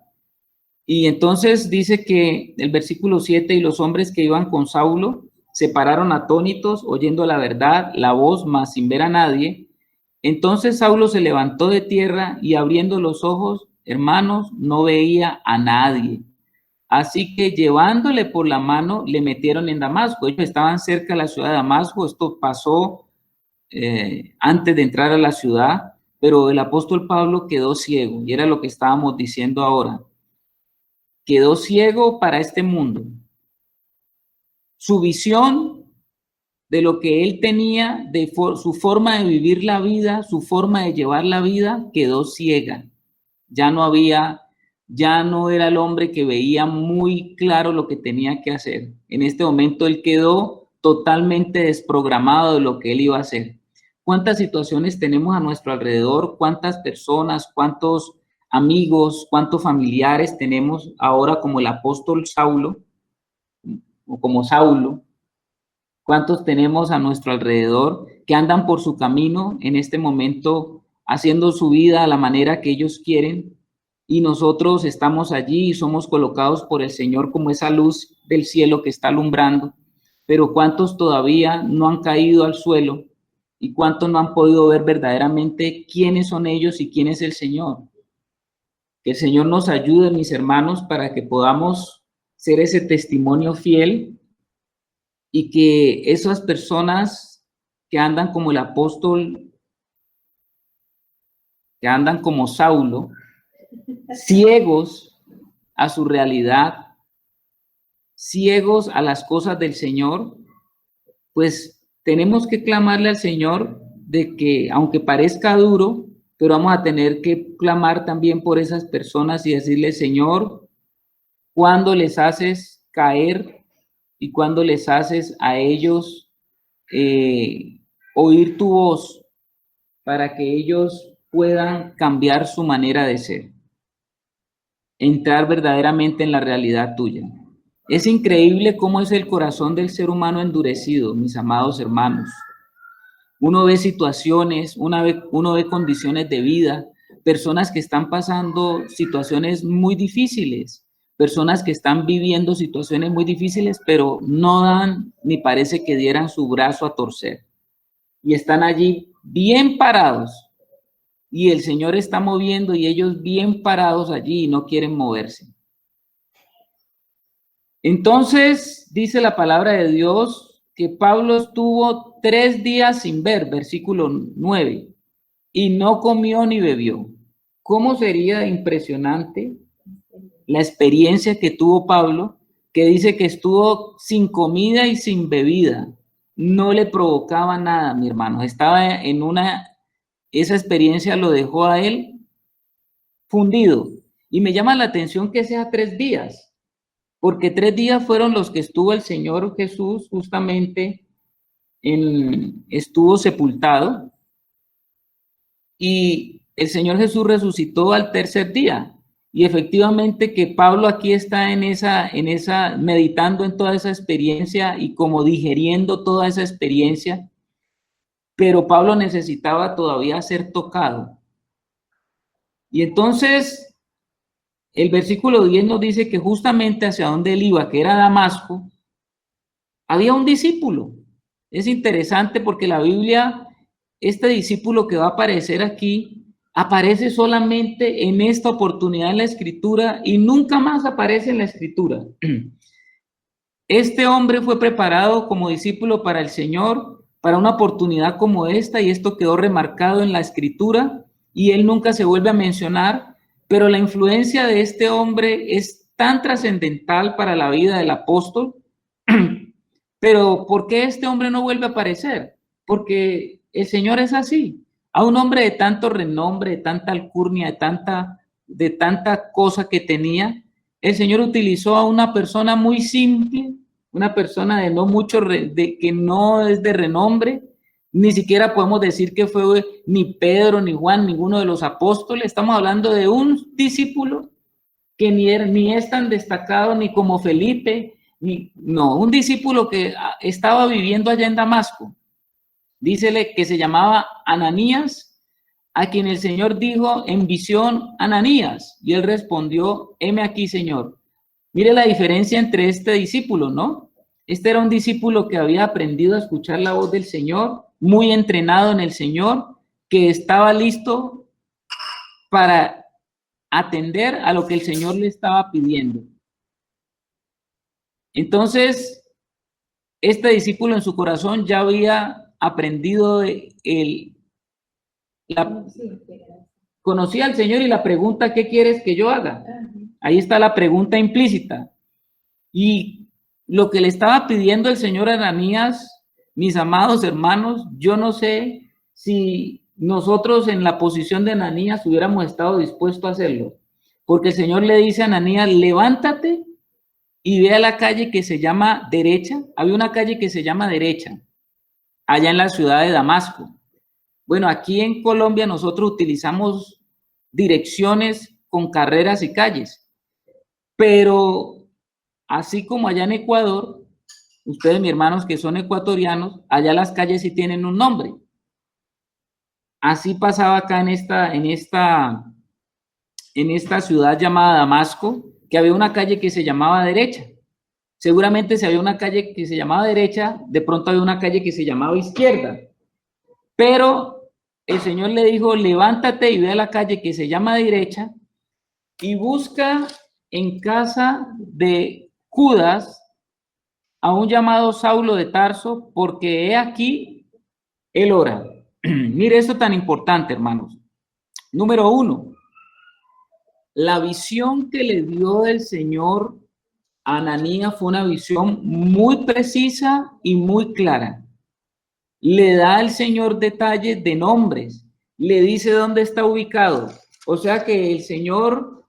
Y entonces dice que el versículo 7, y los hombres que iban con Saulo se pararon atónitos, oyendo la verdad, la voz, mas sin ver a nadie. Entonces Saulo se levantó de tierra y abriendo los ojos, hermanos, no veía a nadie. Así que llevándole por la mano, le metieron en Damasco. Ellos estaban cerca de la ciudad de Damasco. Esto pasó antes de entrar a la ciudad, pero el apóstol Pablo quedó ciego, y era lo que estábamos diciendo ahora. Quedó ciego para este mundo. Su visión de lo que él tenía, su forma de vivir la vida, su forma de llevar la vida, quedó ciega. Ya no era el hombre que veía muy claro lo que tenía que hacer. En este momento él quedó totalmente desprogramado de lo que él iba a hacer. ¿Cuántas situaciones tenemos a nuestro alrededor? ¿Cuántas personas, cuántos amigos, cuántos familiares tenemos ahora como el apóstol Saulo o como Saulo? ¿Cuántos tenemos a nuestro alrededor que andan por su camino en este momento haciendo su vida a la manera que ellos quieren? Y nosotros estamos allí y somos colocados por el Señor como esa luz del cielo que está alumbrando. Pero ¿cuántos todavía no han caído al suelo? ¿Y cuántos no han podido ver verdaderamente quiénes son ellos y quién es el Señor? Que el Señor nos ayude, mis hermanos, para que podamos ser ese testimonio fiel y que esas personas que andan como el apóstol, que andan como Saulo, ciegos a su realidad, ciegos a las cosas del Señor, pues tenemos que clamarle al Señor de que, aunque parezca duro, pero vamos a tener que clamar también por esas personas y decirle, Señor, ¿cuándo les haces caer y cuándo les haces a ellos oír tu voz para que ellos puedan cambiar su manera de ser? Entrar verdaderamente en la realidad tuya. Es increíble cómo es el corazón del ser humano endurecido, mis amados hermanos. Uno ve situaciones, uno ve condiciones de vida, personas que están pasando situaciones muy difíciles, personas que están viviendo situaciones muy difíciles, pero no dan ni parece que dieran su brazo a torcer. Y están allí bien parados. Y el Señor está moviendo y ellos bien parados allí y no quieren moverse. Entonces, dice la palabra de Dios que Pablo estuvo 3 días sin ver, versículo 9, y no comió ni bebió. ¿Cómo sería impresionante la experiencia que tuvo Pablo, que dice que estuvo sin comida y sin bebida? No le provocaba nada, mi hermano. Estaba en esa experiencia lo dejó a él fundido. Y me llama la atención que sea 3 días. Porque 3 días fueron los que estuvo el Señor Jesús justamente, estuvo sepultado, y el Señor Jesús resucitó al 3er día. Y efectivamente que Pablo aquí está meditando en toda esa experiencia y como digeriendo toda esa experiencia, pero Pablo necesitaba todavía ser tocado. Y entonces el versículo 10 nos dice que justamente hacia donde él iba, que era Damasco, había un discípulo. Es interesante porque la Biblia, este discípulo que va a aparecer aquí, aparece solamente en esta oportunidad en la Escritura y nunca más aparece en la Escritura. Este hombre fue preparado como discípulo para el Señor, para una oportunidad como esta, y esto quedó remarcado en la Escritura y él nunca se vuelve a mencionar. Pero la influencia de este hombre es tan trascendental para la vida del apóstol. Pero ¿por qué este hombre no vuelve a aparecer? Porque el Señor es así. A un hombre de tanto renombre, de tanta alcurnia, de tanta cosa que tenía, el Señor utilizó a una persona muy simple, una persona de no mucho, que no es de renombre. Ni siquiera podemos decir que fue ni Pedro, ni Juan, ninguno de los apóstoles. Estamos hablando de un discípulo que ni es tan destacado ni como Felipe, un discípulo que estaba viviendo allá en Damasco. Dícele que se llamaba Ananías, a quien el Señor dijo en visión, Ananías, y él respondió, heme aquí, Señor. Mire la diferencia entre este discípulo, ¿no? Este era un discípulo que había aprendido a escuchar la voz del Señor, muy entrenado en el Señor, que estaba listo para atender a lo que el Señor le estaba pidiendo. Entonces, este discípulo en su corazón ya había aprendido conocía al Señor y la pregunta, ¿qué quieres que yo haga? Ahí está la pregunta implícita. Y lo que le estaba pidiendo el Señor a Ananías, mis amados hermanos, yo no sé si nosotros en la posición de Ananías hubiéramos estado dispuestos a hacerlo. Porque el Señor le dice a Ananías, levántate y ve a la calle que se llama Derecha. Había una calle que se llama Derecha, allá en la ciudad de Damasco. Bueno, aquí en Colombia nosotros utilizamos direcciones con carreras y calles, pero así como allá en Ecuador, ustedes, mis hermanos que son ecuatorianos, allá las calles sí tienen un nombre. Así pasaba acá en esta ciudad llamada Damasco, que había una calle que se llamaba Derecha. Seguramente si había una calle que se llamaba Derecha, de pronto había una calle que se llamaba Izquierda. Pero el Señor le dijo, levántate y ve a la calle que se llama Derecha y busca en casa de Judas a un llamado Saulo de Tarso, porque he aquí, él ora. Mire esto tan importante, hermanos. Número 1, la visión que le dio el Señor a Ananías fue una visión muy precisa y muy clara. Le da al Señor detalles de nombres, le dice dónde está ubicado. O sea que el Señor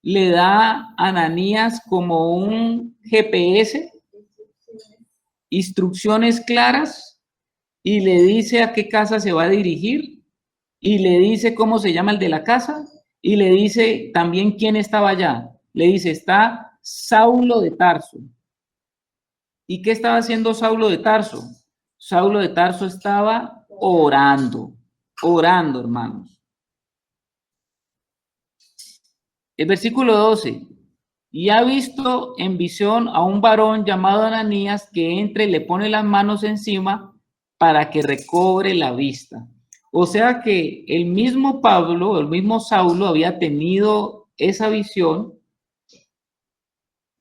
le da a Ananías como un GPS, instrucciones claras, y le dice a qué casa se va a dirigir, y le dice cómo se llama el de la casa, y le dice también quién estaba allá. Le dice, está Saulo de Tarso. ¿Y qué estaba haciendo Saulo de Tarso? Saulo de Tarso estaba orando, hermanos. El versículo 12. Y ha visto en visión a un varón llamado Ananías que entra y le pone las manos encima para que recobre la vista. O sea que el mismo Pablo, el mismo Saulo había tenido esa visión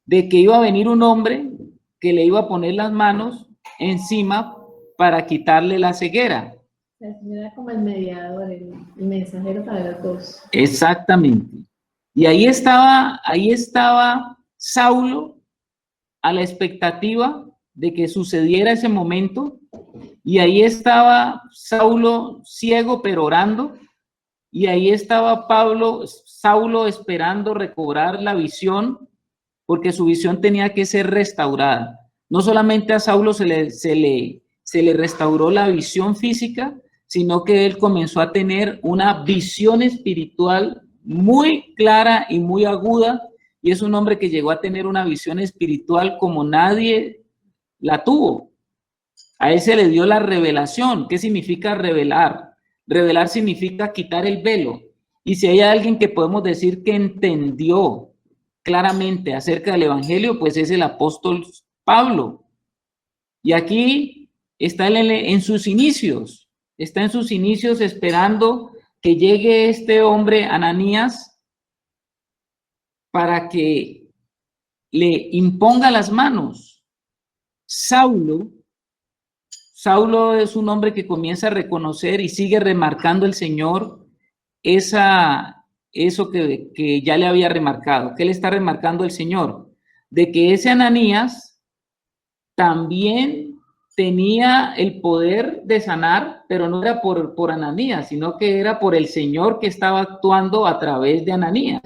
de que iba a venir un hombre que le iba a poner las manos encima para quitarle la ceguera. El Señor era como el mediador, el mensajero para los dos. Exactamente. Y ahí estaba Saulo a la expectativa de que sucediera ese momento. Y ahí estaba Saulo ciego pero orando. Y ahí estaba Saulo esperando recobrar la visión, porque su visión tenía que ser restaurada. No solamente a Saulo se le restauró la visión física, sino que él comenzó a tener una visión espiritual muy clara y muy aguda, y es un hombre que llegó a tener una visión espiritual como nadie la tuvo. A él se le dio la revelación. ¿Qué significa revelar? Revelar significa quitar el velo. Y si hay alguien que podemos decir que entendió claramente acerca del evangelio, pues es el apóstol Pablo. Y aquí está él en sus inicios. Está en sus inicios esperando que llegue este hombre, Ananías, para que le imponga las manos. Saulo es un hombre que comienza a reconocer y sigue remarcando el Señor eso que ya le había remarcado. ¿Qué le está remarcando el Señor? De que ese Ananías también tenía el poder de sanar, pero no era por Ananías, sino que era por el Señor que estaba actuando a través de Ananías,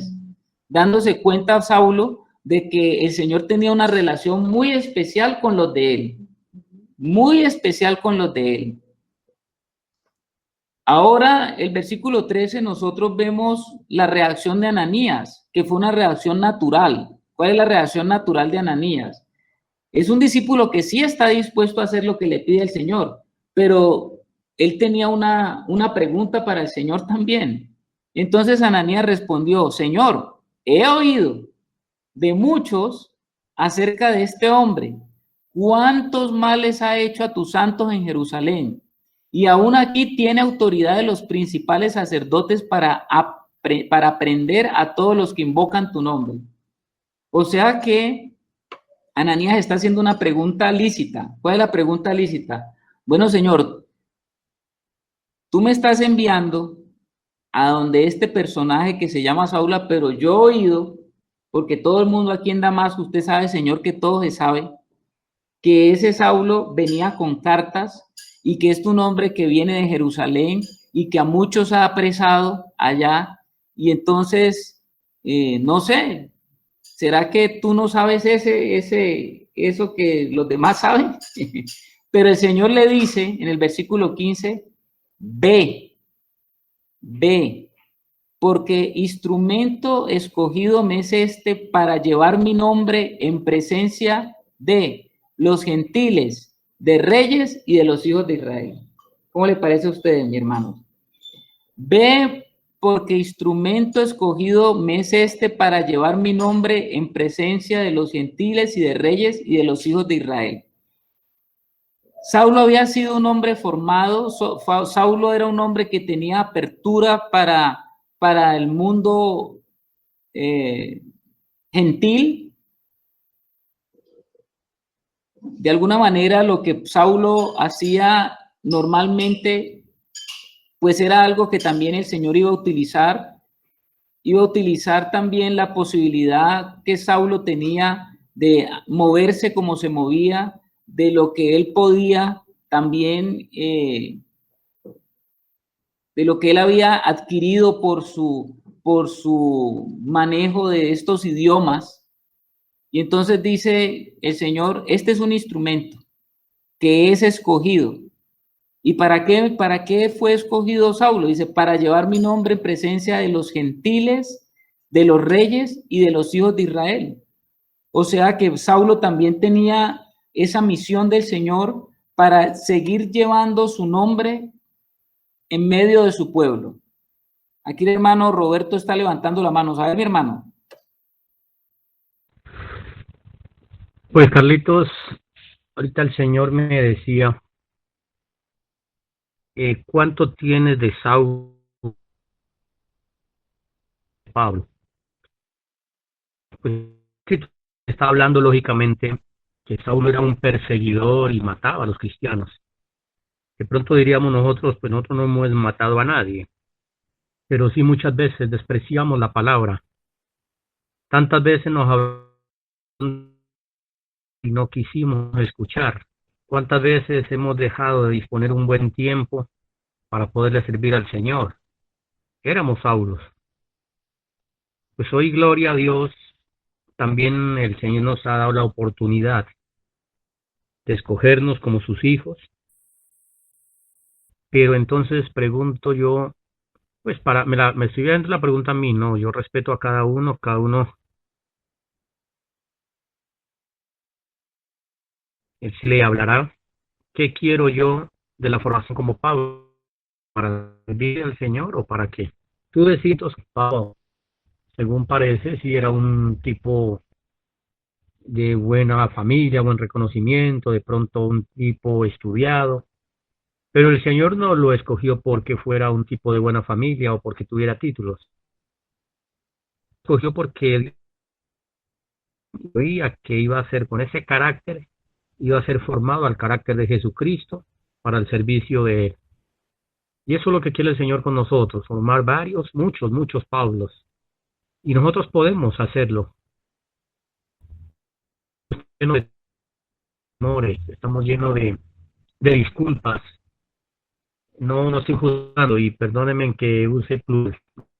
dándose cuenta a Saulo de que el Señor tenía una relación muy especial con los de él, muy especial con los de él. Ahora, el versículo 13, nosotros vemos la reacción de Ananías, que fue una reacción natural. ¿Cuál es la reacción natural de Ananías? Es un discípulo que sí está dispuesto a hacer lo que le pide el Señor, pero él tenía una pregunta para el Señor también. Entonces Ananías respondió, Señor, he oído de muchos acerca de este hombre, cuántos males ha hecho a tus santos en Jerusalén, y aún aquí tiene autoridad de los principales sacerdotes para prender a todos los que invocan tu nombre. O sea que Ananías está haciendo una pregunta lícita. ¿Cuál es la pregunta lícita? Bueno, Señor, tú me estás enviando a donde este personaje que se llama Saulo, pero yo he oído, porque todo el mundo aquí en Damasco, usted sabe, Señor, que todo se sabe, que ese Saulo venía con cartas y que es un hombre que viene de Jerusalén y que a muchos ha apresado allá. Y entonces, no sé, ¿será que tú no sabes eso que los demás saben? Pero el Señor le dice en el versículo 15, ve, porque instrumento escogido me es este para llevar mi nombre en presencia de los gentiles, de reyes y de los hijos de Israel. ¿Cómo le parece a ustedes, mi hermano? Ve, porque instrumento escogido me es este para llevar mi nombre en presencia de los gentiles y de reyes y de los hijos de Israel. Saulo había sido un hombre formado, Saulo era un hombre que tenía apertura para el mundo gentil. De alguna manera lo que Saulo hacía normalmente, pues era algo que también el Señor iba a utilizar también la posibilidad que Saulo tenía de moverse como se movía, de lo que él podía también, de lo que él había adquirido por su manejo de estos idiomas. Y entonces dice el Señor, este es un instrumento que es escogido. ¿Y para qué fue escogido Saulo? Dice, para llevar mi nombre en presencia de los gentiles, de los reyes y de los hijos de Israel. O sea que Saulo también tenía esa misión del Señor para seguir llevando su nombre en medio de su pueblo. Aquí el hermano Roberto está levantando la mano. ¿Sabe, mi hermano? Pues Carlitos, ahorita el Señor me decía, ¿cuánto tienes de Saulo, Pablo? Pues sí, está hablando lógicamente que Saulo era un perseguidor y mataba a los cristianos. De pronto diríamos nosotros, pues nosotros no hemos matado a nadie, pero sí muchas veces despreciamos la palabra. Tantas veces nos hablamos y no quisimos escuchar. ¿Cuántas veces hemos dejado de disponer un buen tiempo para poderle servir al Señor? Éramos Saulos. Pues hoy, gloria a Dios, también el Señor nos ha dado la oportunidad de escogernos como sus hijos. Pero entonces pregunto yo, pues me estoy viendo la pregunta a mí, no, yo respeto a cada uno él sí le hablará. ¿Qué quiero yo de la formación como Pablo? ¿Para servir al Señor o para qué? Tú decides, Pablo, según parece, si era un tipo de buena familia, buen reconocimiento, de pronto un tipo estudiado, pero el Señor no lo escogió porque fuera un tipo de buena familia o porque tuviera títulos. Escogió porque veía que iba a ser con ese carácter, iba a ser formado al carácter de Jesucristo para el servicio de Él. Y eso es lo que quiere el Señor con nosotros, formar muchos Pablos. Y nosotros podemos hacerlo. Llenos de temores, estamos llenos de disculpas. No estoy juzgando y perdónenme que use plural.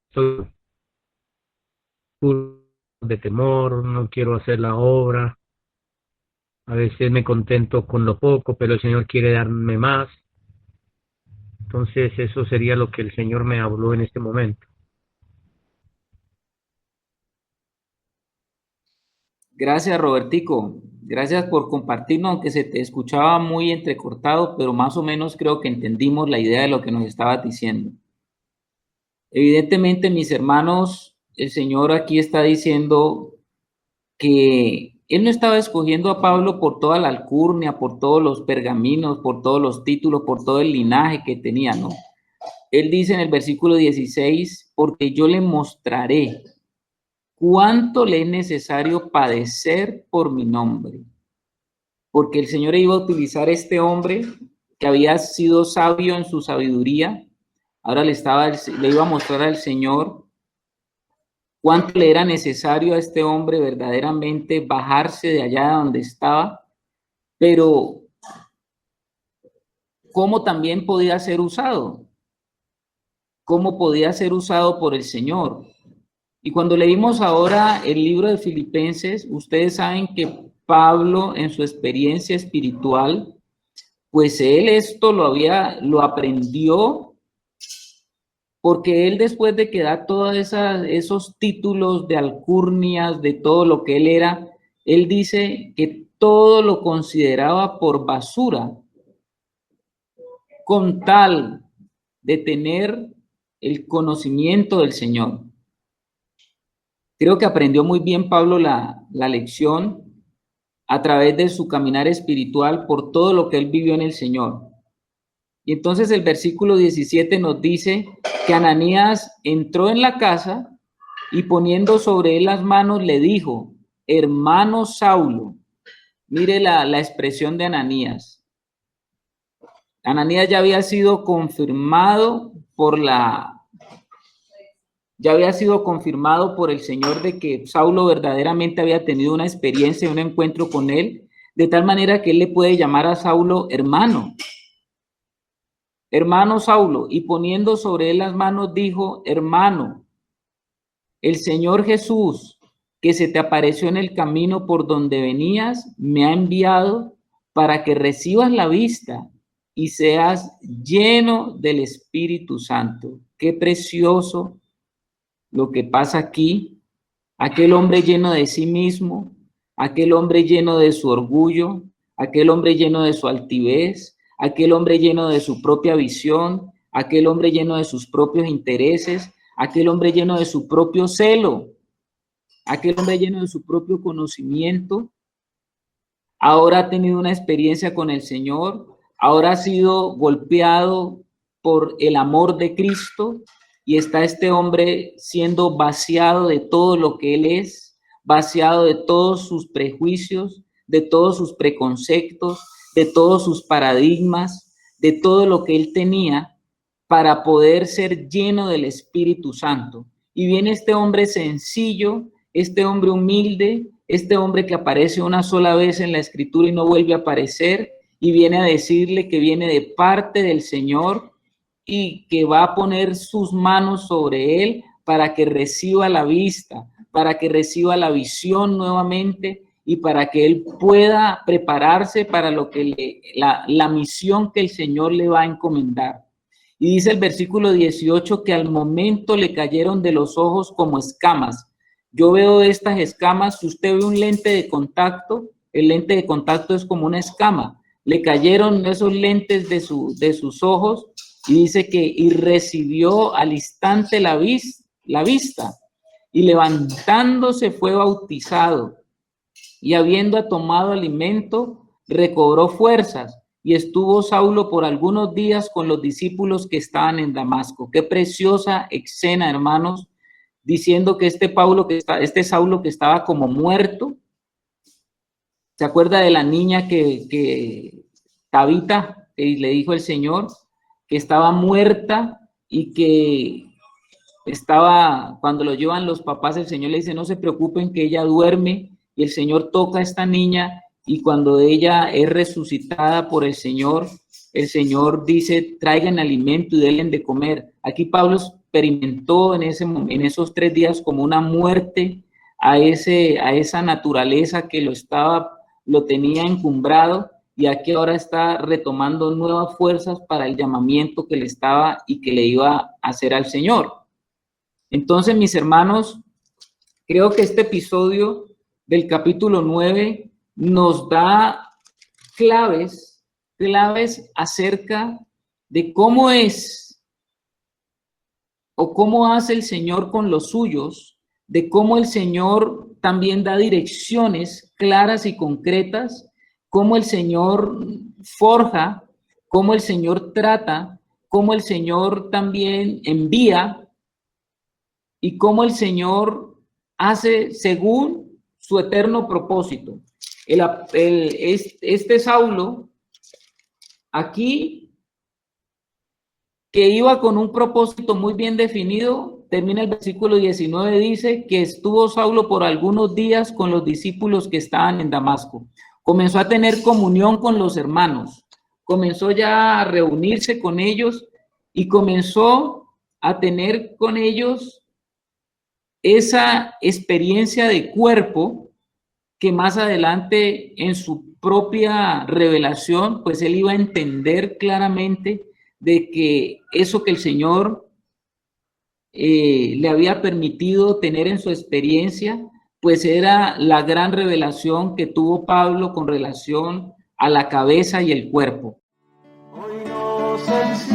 Estoy de temor, no quiero hacer la obra. A veces me contento con lo poco, pero el Señor quiere darme más. Entonces eso sería lo que el Señor me habló en este momento. Gracias, Robertico. Gracias por compartirnos, aunque se te escuchaba muy entrecortado, pero más o menos creo que entendimos la idea de lo que nos estabas diciendo. Evidentemente, mis hermanos, el Señor aquí está diciendo que Él no estaba escogiendo a Pablo por toda la alcurnia, por todos los pergaminos, por todos los títulos, por todo el linaje que tenía, ¿no? Él dice en el versículo 16, porque yo le mostraré cuánto le es necesario padecer por mi nombre. Porque el Señor iba a utilizar a este hombre que había sido sabio en su sabiduría. Ahora le iba a mostrar al Señor cuánto le era necesario a este hombre verdaderamente bajarse de allá donde estaba, pero cómo también podía ser usado, cómo podía ser usado por el Señor. Y cuando leímos ahora el libro de Filipenses, ustedes saben que Pablo, en su experiencia espiritual, pues él esto lo aprendió, porque él, después de que da todos esos títulos de alcurnias, de todo lo que él era, él dice que todo lo consideraba por basura, con tal de tener el conocimiento del Señor. Creo que aprendió muy bien Pablo la lección a través de su caminar espiritual por todo lo que él vivió en el Señor. Y entonces el versículo 17 nos dice que Ananías entró en la casa y poniendo sobre él las manos le dijo: hermano Saulo. Mire la expresión de Ananías. Ananías ya había sido confirmado por el Señor de que Saulo verdaderamente había tenido una experiencia, un encuentro con él, de tal manera que él le puede llamar a Saulo hermano. Hermano Saulo, y poniendo sobre él las manos dijo: hermano, el Señor Jesús, que se te apareció en el camino por donde venías, me ha enviado para que recibas la vista y seas lleno del Espíritu Santo. Qué precioso lo que pasa aquí. Aquel hombre lleno de sí mismo, aquel hombre lleno de su orgullo, aquel hombre lleno de su altivez, aquel hombre lleno de su propia visión, aquel hombre lleno de sus propios intereses, aquel hombre lleno de su propio celo, aquel hombre lleno de su propio conocimiento, ahora ha tenido una experiencia con el Señor, ahora ha sido golpeado por el amor de Cristo y está este hombre siendo vaciado de todo lo que él es, vaciado de todos sus prejuicios, de todos sus preconceptos, de todos sus paradigmas, de todo lo que él tenía para poder ser lleno del Espíritu Santo. Y viene este hombre sencillo, este hombre humilde, este hombre que aparece una sola vez en la Escritura y no vuelve a aparecer, y viene a decirle que viene de parte del Señor y que va a poner sus manos sobre él para que reciba la vista, para que reciba la visión nuevamente y para que él pueda prepararse para lo que la misión que el Señor le va a encomendar. Y dice el versículo 18 que al momento le cayeron de los ojos como escamas. Yo veo estas escamas, si usted ve un lente de contacto, el lente de contacto es como una escama. Le cayeron esos lentes de sus ojos y dice que y recibió al instante la vista y levantándose fue bautizado y habiendo tomado alimento recobró fuerzas y estuvo Saulo por algunos días con los discípulos que estaban en Damasco. Qué preciosa escena, hermanos, diciendo que este Saulo que estaba como muerto. ¿Se acuerda de la niña que Tabita, que le dijo el Señor que estaba muerta y que estaba, cuando lo llevan los papás, el Señor le dice: no se preocupen, que ella duerme, y el Señor toca a esta niña y cuando ella es resucitada por el Señor dice: traigan alimento y denle de comer. Aquí Pablo experimentó en esos 3 días como una muerte a esa naturaleza que lo tenía encumbrado, y aquí ahora está retomando nuevas fuerzas para el llamamiento que le estaba y que le iba a hacer al Señor. Entonces, mis hermanos, creo que este episodio del capítulo 9 nos da claves acerca de cómo es o cómo hace el Señor con los suyos, de cómo el Señor también da direcciones claras y concretas, cómo el Señor forja, cómo el Señor trata, cómo el Señor también envía y cómo el Señor hace según su eterno propósito. Este Saulo aquí, que iba con un propósito muy bien definido, termina el versículo 19, dice que estuvo Saulo por algunos días con los discípulos que estaban en Damasco. Comenzó a tener comunión con los hermanos, comenzó ya a reunirse con ellos y comenzó a tener con ellos esa experiencia de cuerpo que más adelante en su propia revelación, pues él iba a entender claramente de que eso que el Señor le había permitido tener en su experiencia, pues era la gran revelación que tuvo Pablo con relación a la cabeza y el cuerpo. Hoy nos